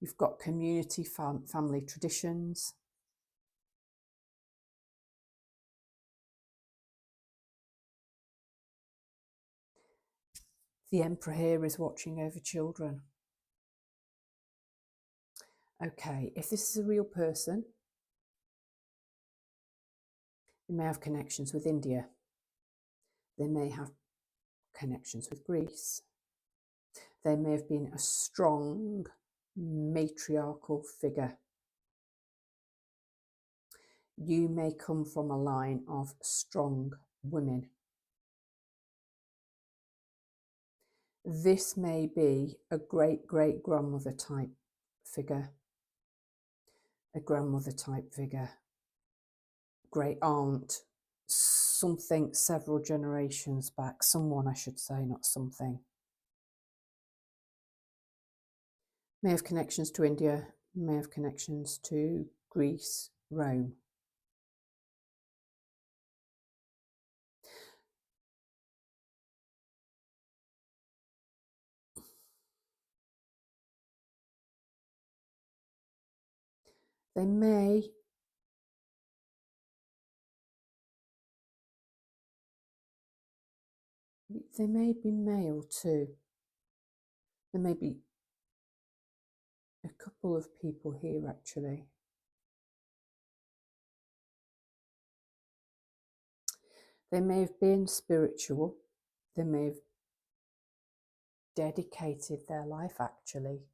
You've got community, family traditions. The Emperor here is watching over children. Okay, if this is a real person, they may have connections with India. They may have connections with Greece. They may have been a strong matriarchal figure. You may come from a line of strong women. This may be a great-great-grandmother type figure, a grandmother type figure, great aunt, something several generations back, someone I should say, not something. May have connections to India, may have connections to Greece, Rome. They may be male too. There may be a couple of people here actually. They may have been spiritual. They may have dedicated their life actually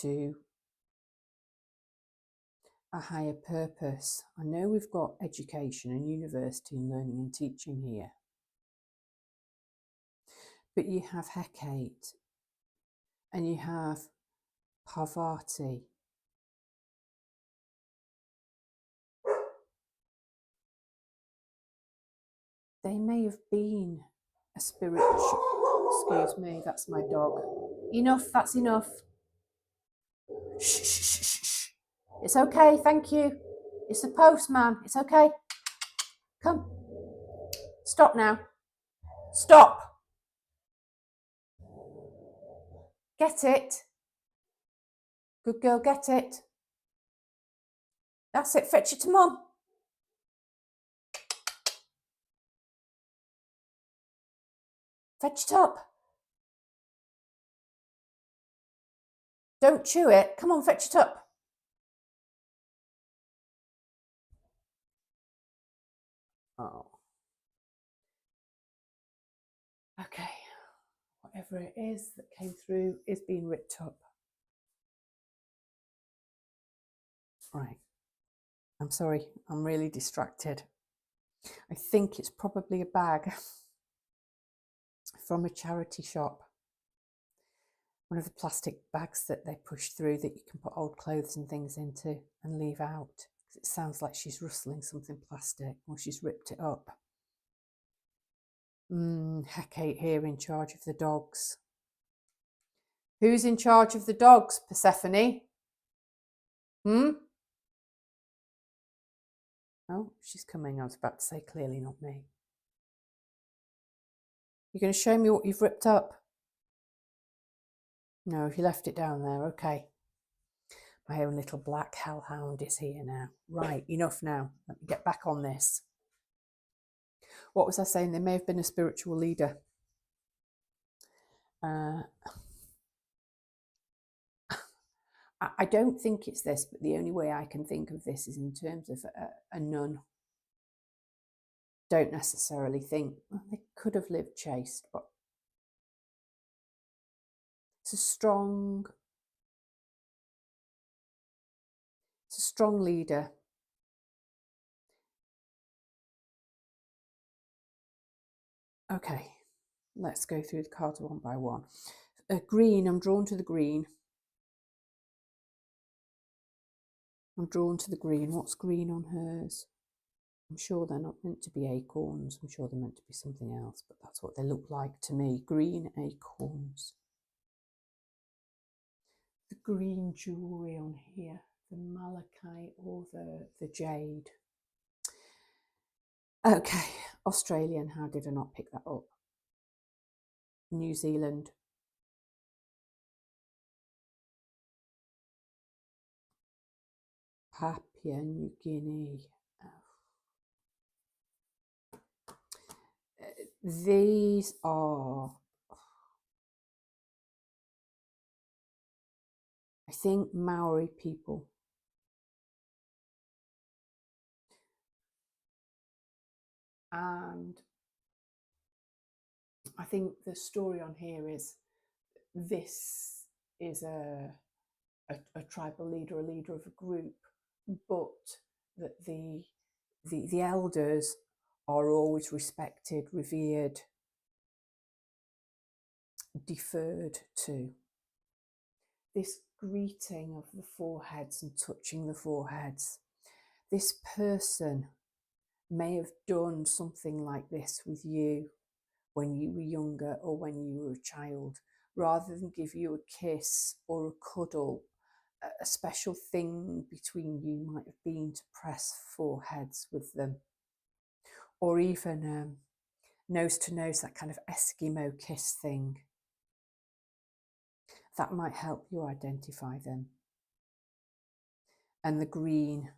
to a higher purpose. I know we've got education and university and learning and teaching here, but you have Hecate and you have Parvati. They may have been a spiritual, excuse me, that's my dog. Enough, that's enough. Shh, shh, shh, shh, shh. It's okay, thank you. It's the postman, it's okay. Come. Stop now. Stop. Get it. Good girl, get it. That's it, fetch it to mum. Fetch it up. Don't chew it. Come on, fetch it up. Oh. Okay. Whatever it is that came through is being ripped up. Right. I'm sorry. I'm really distracted. I think it's probably a bag from a charity shop. One of the plastic bags that they push through that you can put old clothes and things into and leave out. It sounds like she's rustling something plastic or she's ripped it up. Hecate here in charge of the dogs. Who's in charge of the dogs, Persephone? Oh, she's coming. I was about to say clearly not me. You're going to show me what you've ripped up? No, you left it down there. Okay. My own little black hellhound is here now. Right, enough now. Let me get back on this. What was I saying? There may have been a spiritual leader. I don't think it's this, but the only way I can think of this is in terms of a nun. Don't necessarily think, well, they could have lived chaste, but it's a strong leader. Okay, let's go through the cards one by one. Green, I'm drawn to the green. I'm drawn to the green. What's green on hers? I'm sure they're not meant to be acorns. I'm sure they're meant to be something else, but that's what they look like to me. Green acorns. The green jewellery on here, the malachite or the jade. Okay, Australian, how did I not pick that up? New Zealand. Papua New Guinea. These are, I think, Maori people. And I think the story on here is this is a tribal leader, a leader of a group, but that the elders are always respected, revered, deferred to. This greeting of the foreheads and touching the foreheads. This person may have done something like this with you when you were younger or when you were a child. Rather than give you a kiss or a cuddle, a special thing between you might have been to press foreheads with them, or even nose to nose, that kind of Eskimo kiss thing. That might help you identify them. And the green,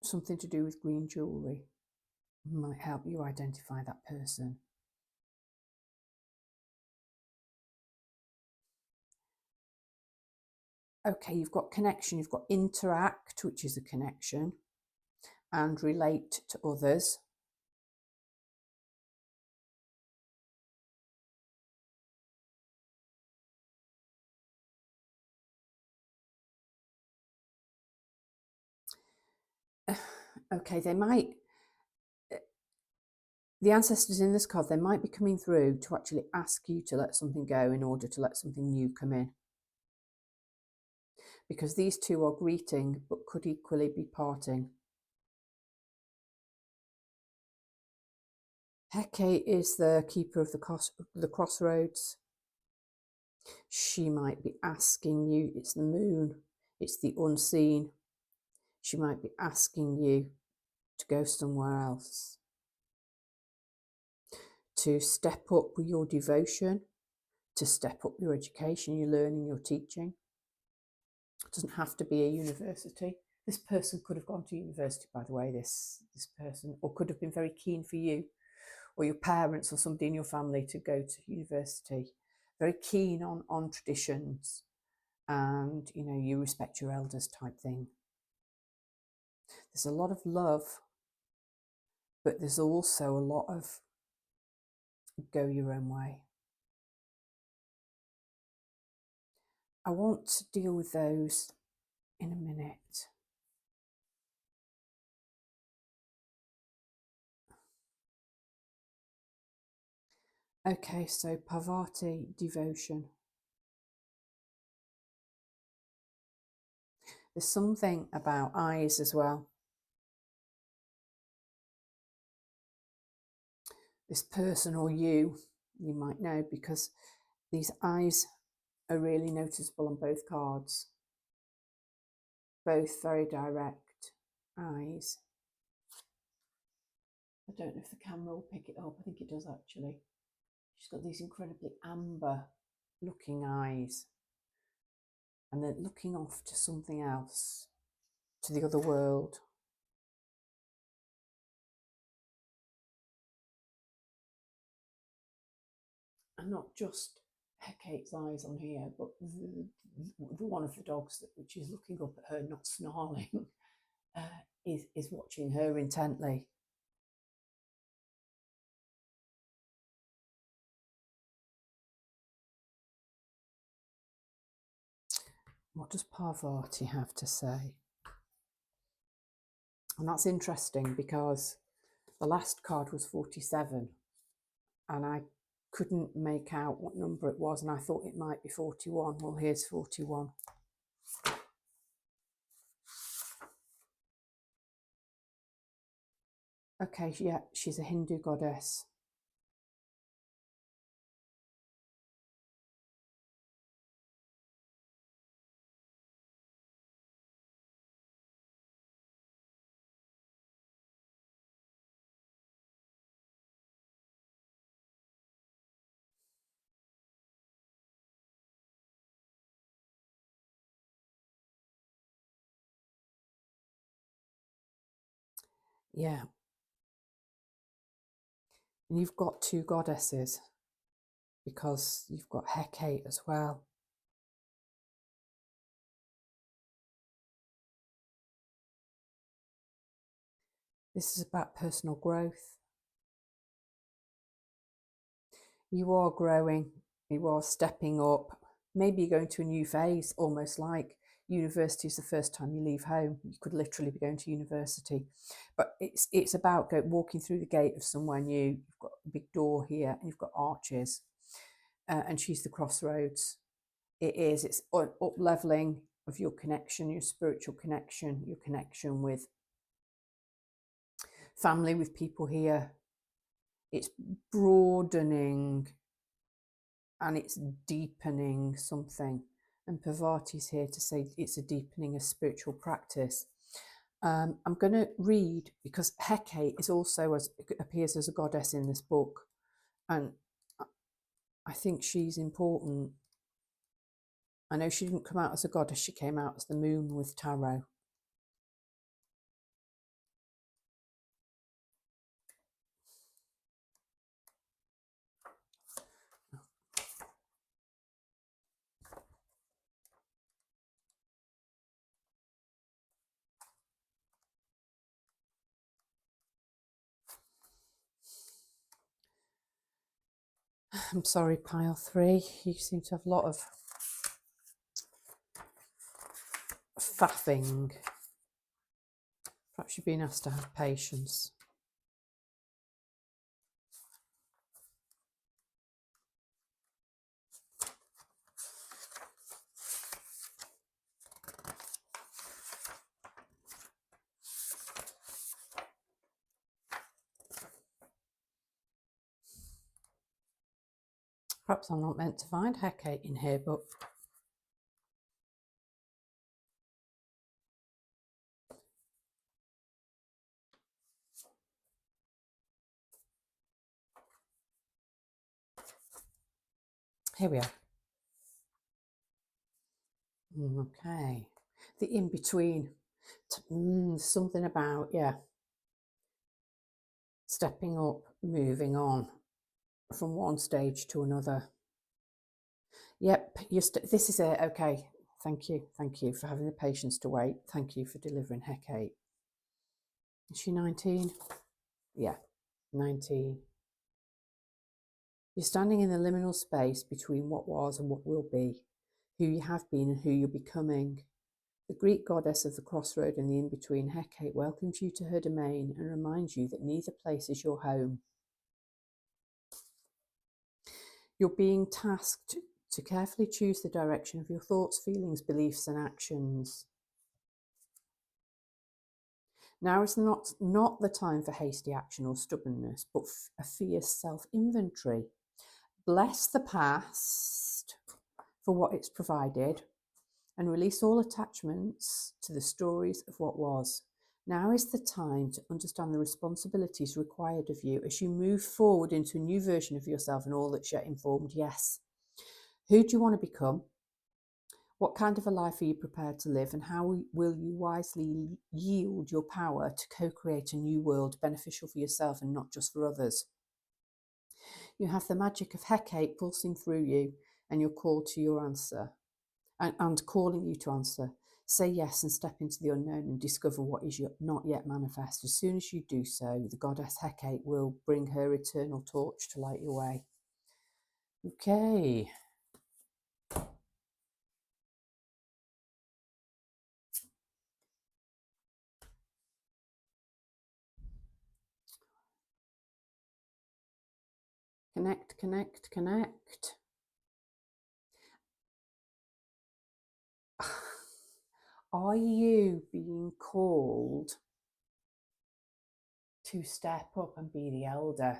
something to do with green jewellery, might help you identify that person. Okay, you've got connection, you've got interact, which is a connection, and relate to others. Okay, the ancestors in this card, they might be coming through to actually ask you to let something go in order to let something new come in. Because these two are greeting, but could equally be parting. Hecate is the keeper of the crossroads. She might be asking you, it's the moon, it's the unseen. She might be asking you to go somewhere else, to step up with your devotion, to step up your education, your learning, your teaching. It doesn't have to be a university. This person could have gone to university, by the way, this person, or could have been very keen for you or your parents or somebody in your family to go to university. Very keen on traditions, and you respect your elders type thing. There's a lot of love, but there's also a lot of go your own way. I want to deal with those in a minute. Okay, so Parvati, devotion. There's something about eyes as well. This person or you might know, because these eyes are really noticeable on both cards. Both very direct eyes. I don't know if the camera will pick it up. I think it does actually. She's got these incredibly amber looking eyes, and then looking off to something else, to the other world. And not just Hecate's eyes on here, but the one of the dogs which is looking up at her, not snarling, is watching her intently. What does Parvati have to say? And that's interesting, because the last card was 47, and I couldn't make out what number it was, and I thought it might be 41. Well, here's 41. Okay, yeah, she's a Hindu goddess. Yeah. And you've got two goddesses, because you've got Hecate as well. This is about personal growth. You are growing, you are stepping up. Maybe you're going to a new phase, almost like university is the first time you leave home. You could literally be going to university. But it's about walking through the gate of somewhere new. You've got a big door here, and you've got arches. And she's the crossroads. It's up leveling of your connection, your spiritual connection, your connection with family, with people here. It's broadening and it's deepening something. And Parvati's here to say it's a deepening of spiritual practice. I'm going to read, because Hecate is also appears as a goddess in this book, and I think she's important. I know she didn't come out as a goddess, she came out as the moon with tarot. I'm sorry, pile 3. You seem to have a lot of faffing. Perhaps you've been asked to have patience. Perhaps I'm not meant to find Hecate in here, but here we are. Okay. The in-between. Something about, yeah, stepping up, moving on from one stage to another. Yep, this is it. Okay, thank you for having the patience to wait. Thank you for delivering Hecate. Is she 19? Yeah, 19. You're standing in the liminal space between what was and what will be, who you have been and who you're becoming. The Greek goddess of the crossroad and the in-between, Hecate, welcomes you to her domain and reminds you that neither place is your home. You're being tasked to carefully choose the direction of your thoughts, feelings, beliefs, and actions. Now is not the time for hasty action or stubbornness, but a fierce self-inventory. Bless the past for what it's provided and release all attachments to the stories of what was. Now is the time to understand the responsibilities required of you as you move forward into a new version of yourself and all that's yet informed. Yes. Who do you want to become? What kind of a life are you prepared to live? And how will you wisely yield your power to co-create a new world beneficial for yourself and not just for others? You have the magic of Hecate pulsing through you, and you're called to your answer. And calling you to answer. Say yes and step into the unknown and discover what is not yet manifest. As soon as you do so, the goddess Hecate will bring her eternal torch to light your way. Okay. Connect, connect, connect. Are you being called to step up and be the elder?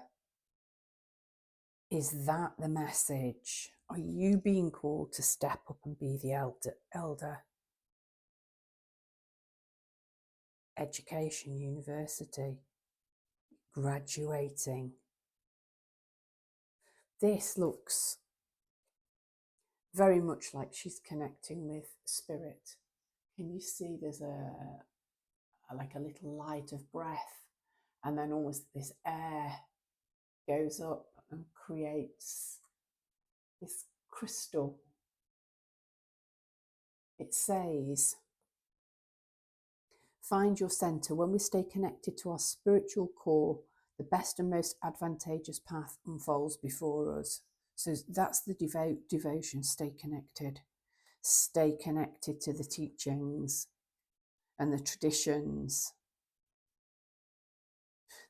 Is that the message? Are you being called to step up and be the elder? Education, university, graduating. This looks very much like she's connecting with spirit. Can you see there's like a little light of breath, and then almost this air goes up and creates this crystal. It says, find your center. When we stay connected to our spiritual core, the best and most advantageous path unfolds before us. So that's the devotion. Stay connected. Stay connected to the teachings and the traditions.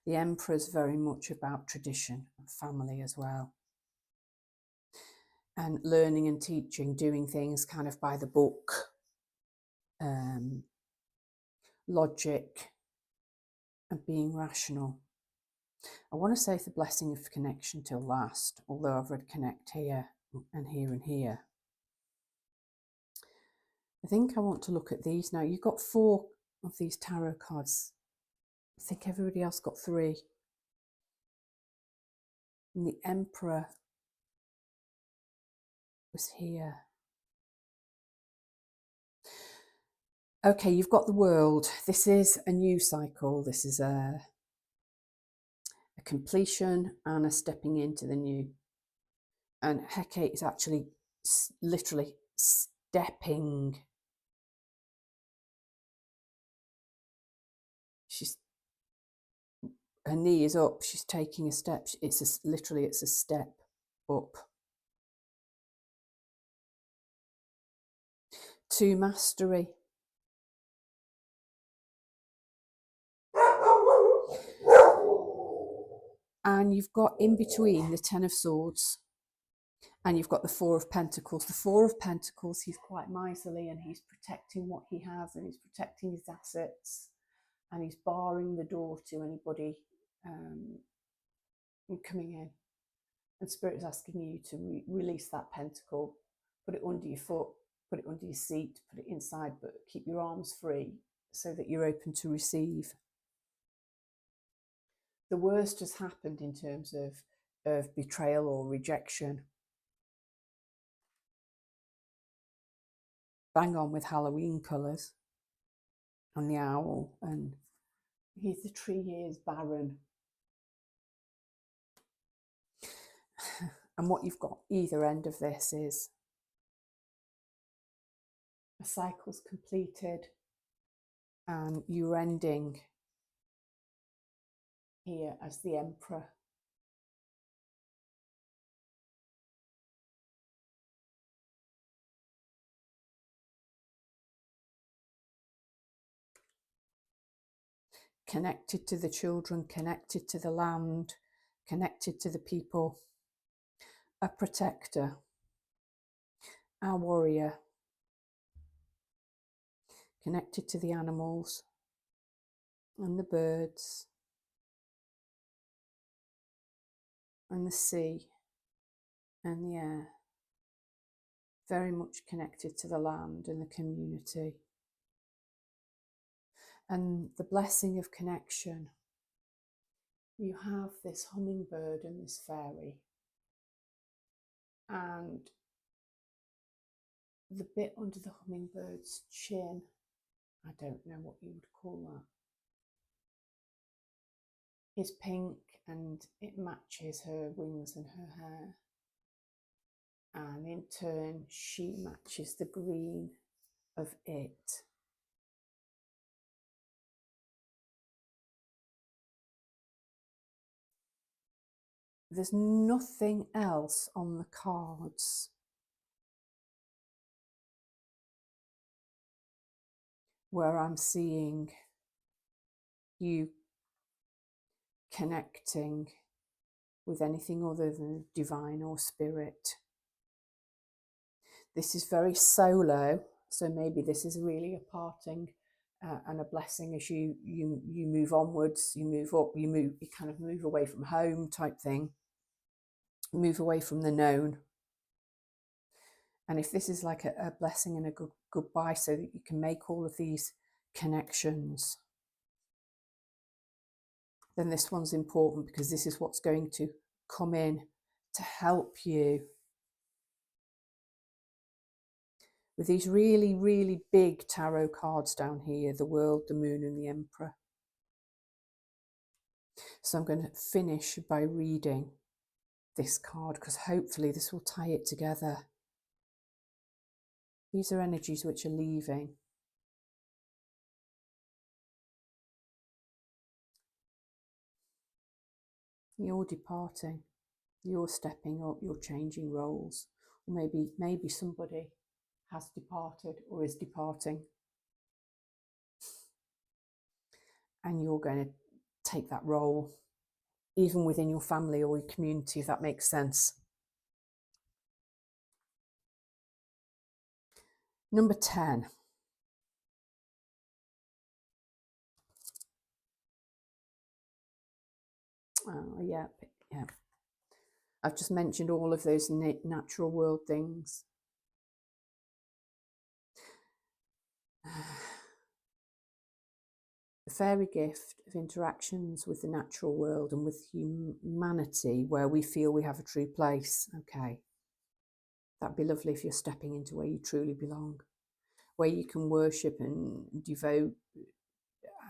The Emperor's very much about tradition and family as well. And learning and teaching, doing things kind of by the book, logic, and being rational. I want to save the blessing of connection till last, although I've read connect here. and here and here. I think I want to look at these now. You've got 4 of these tarot cards. I think everybody else got 3. And the Emperor was here. Okay, you've got the World. This is a new cycle. This is a completion and a stepping into the new. And Hecate is actually literally stepping. Her knee is up. She's taking a step. Literally, it's a step up. 2, mastery. And you've got in between the 10 of Swords and you've got the 4 of Pentacles. The 4 of Pentacles, he's quite miserly and he's protecting what he has and he's protecting his assets and he's barring the door to anybody coming in. And Spirit is asking you to release that pentacle, put it under your foot, put it under your seat, put it inside, but keep your arms free so that you're open to receive. The worst has happened in terms of betrayal or rejection. Bang on with Halloween colours and the owl, and here's the tree, here's barren. And what you've got either end of this is a cycle's completed and you're ending here as the Emperor. Connected to the children, connected to the land, connected to the people. A protector, a warrior, connected to the animals and the birds and the sea and the air. Very much connected to the land and the community. And the blessing of connection. You have this hummingbird and this fairy. And the bit under the hummingbird's chin, I don't know what you would call that, is pink and it matches her wings and her hair. And in turn, she matches the green of it. There's nothing else on the cards. Where I'm seeing you connecting with anything other than divine or spirit. This is very solo, so maybe this is really a parting and a blessing as you move onwards, you move up, you kind of move away from home type thing, move away from the known. And if this is like a blessing and a goodbye so that you can make all of these connections, then this one's important because this is what's going to come in to help you with these really, really big tarot cards down here, the World, the Moon and the Emperor. So I'm going to finish by reading this card because hopefully this will tie it together. These are energies which are leaving. You're departing, you're stepping up, you're changing roles, or maybe somebody has departed or is departing, and you're going to take that role, even within your family or your community, if that makes sense. Number 10. Oh, yeah. I've just mentioned all of those natural world things. The fairy gift of interactions with the natural world and with humanity, where we feel we have a true place. Okay, that'd be lovely if you're stepping into where you truly belong, where you can worship and devote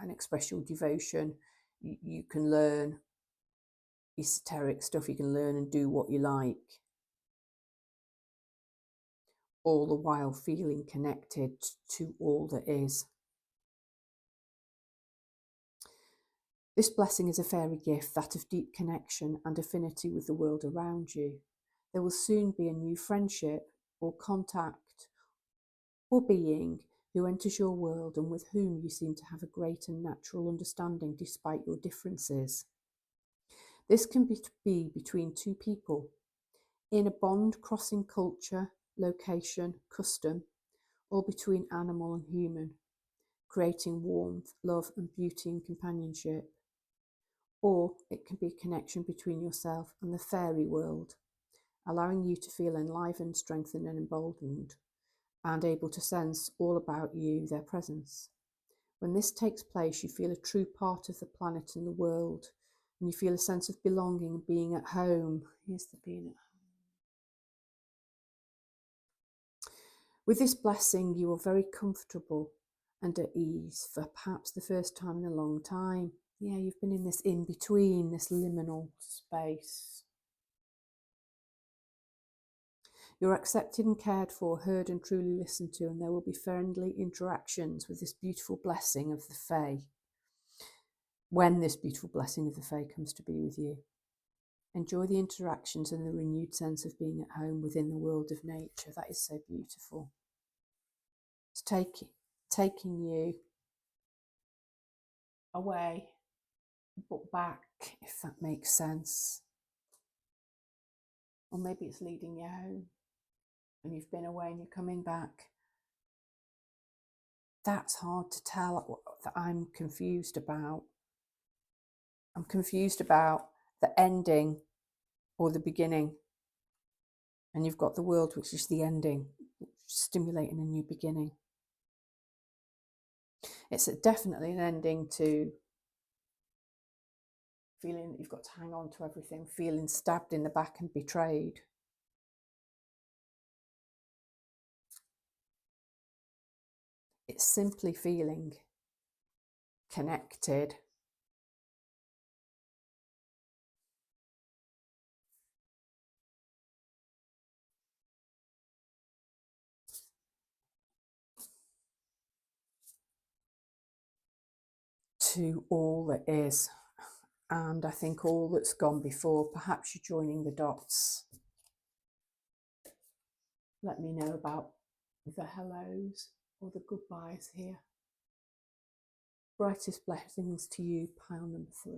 and express your devotion. You can learn esoteric stuff, you can learn and do what you like, all the while feeling connected to all that is. This blessing is a fairy gift, that of deep connection and affinity with the world around you. There will soon be a new friendship or contact or being who enters your world and with whom you seem to have a great and natural understanding despite your differences. This can be between two people, in a bond crossing culture, location, custom, or between animal and human, creating warmth, love and beauty and companionship. Or it can be a connection between yourself and the fairy world, allowing you to feel enlivened, strengthened and emboldened, and able to sense all about you, their presence. When this takes place, you feel a true part of the planet and the world, and you feel a sense of belonging and being at home. Here's the being at home. With this blessing, you are very comfortable and at ease for perhaps the first time in a long time. Yeah, you've been in this in-between, this liminal space. You're accepted and cared for, heard and truly listened to, and there will be friendly interactions with this beautiful blessing of the Fae. When this beautiful blessing of the Fae comes to be with you, enjoy the interactions and the renewed sense of being at home within the world of nature. That is so beautiful. It's taking you away, but back, if that makes sense. Or maybe it's leading you home and you've been away and you're coming back. That's hard to tell. That I'm confused about. I'm confused about the ending or the beginning. And you've got the world, which is the ending, stimulating a new beginning. It's definitely an ending to feeling that you've got to hang on to everything, feeling stabbed in the back and betrayed. It's simply feeling connected. To all that is. And I think all that's gone before, perhaps you're joining the dots. Let me know about the hellos or the goodbyes here. Brightest blessings to you, pile number 3.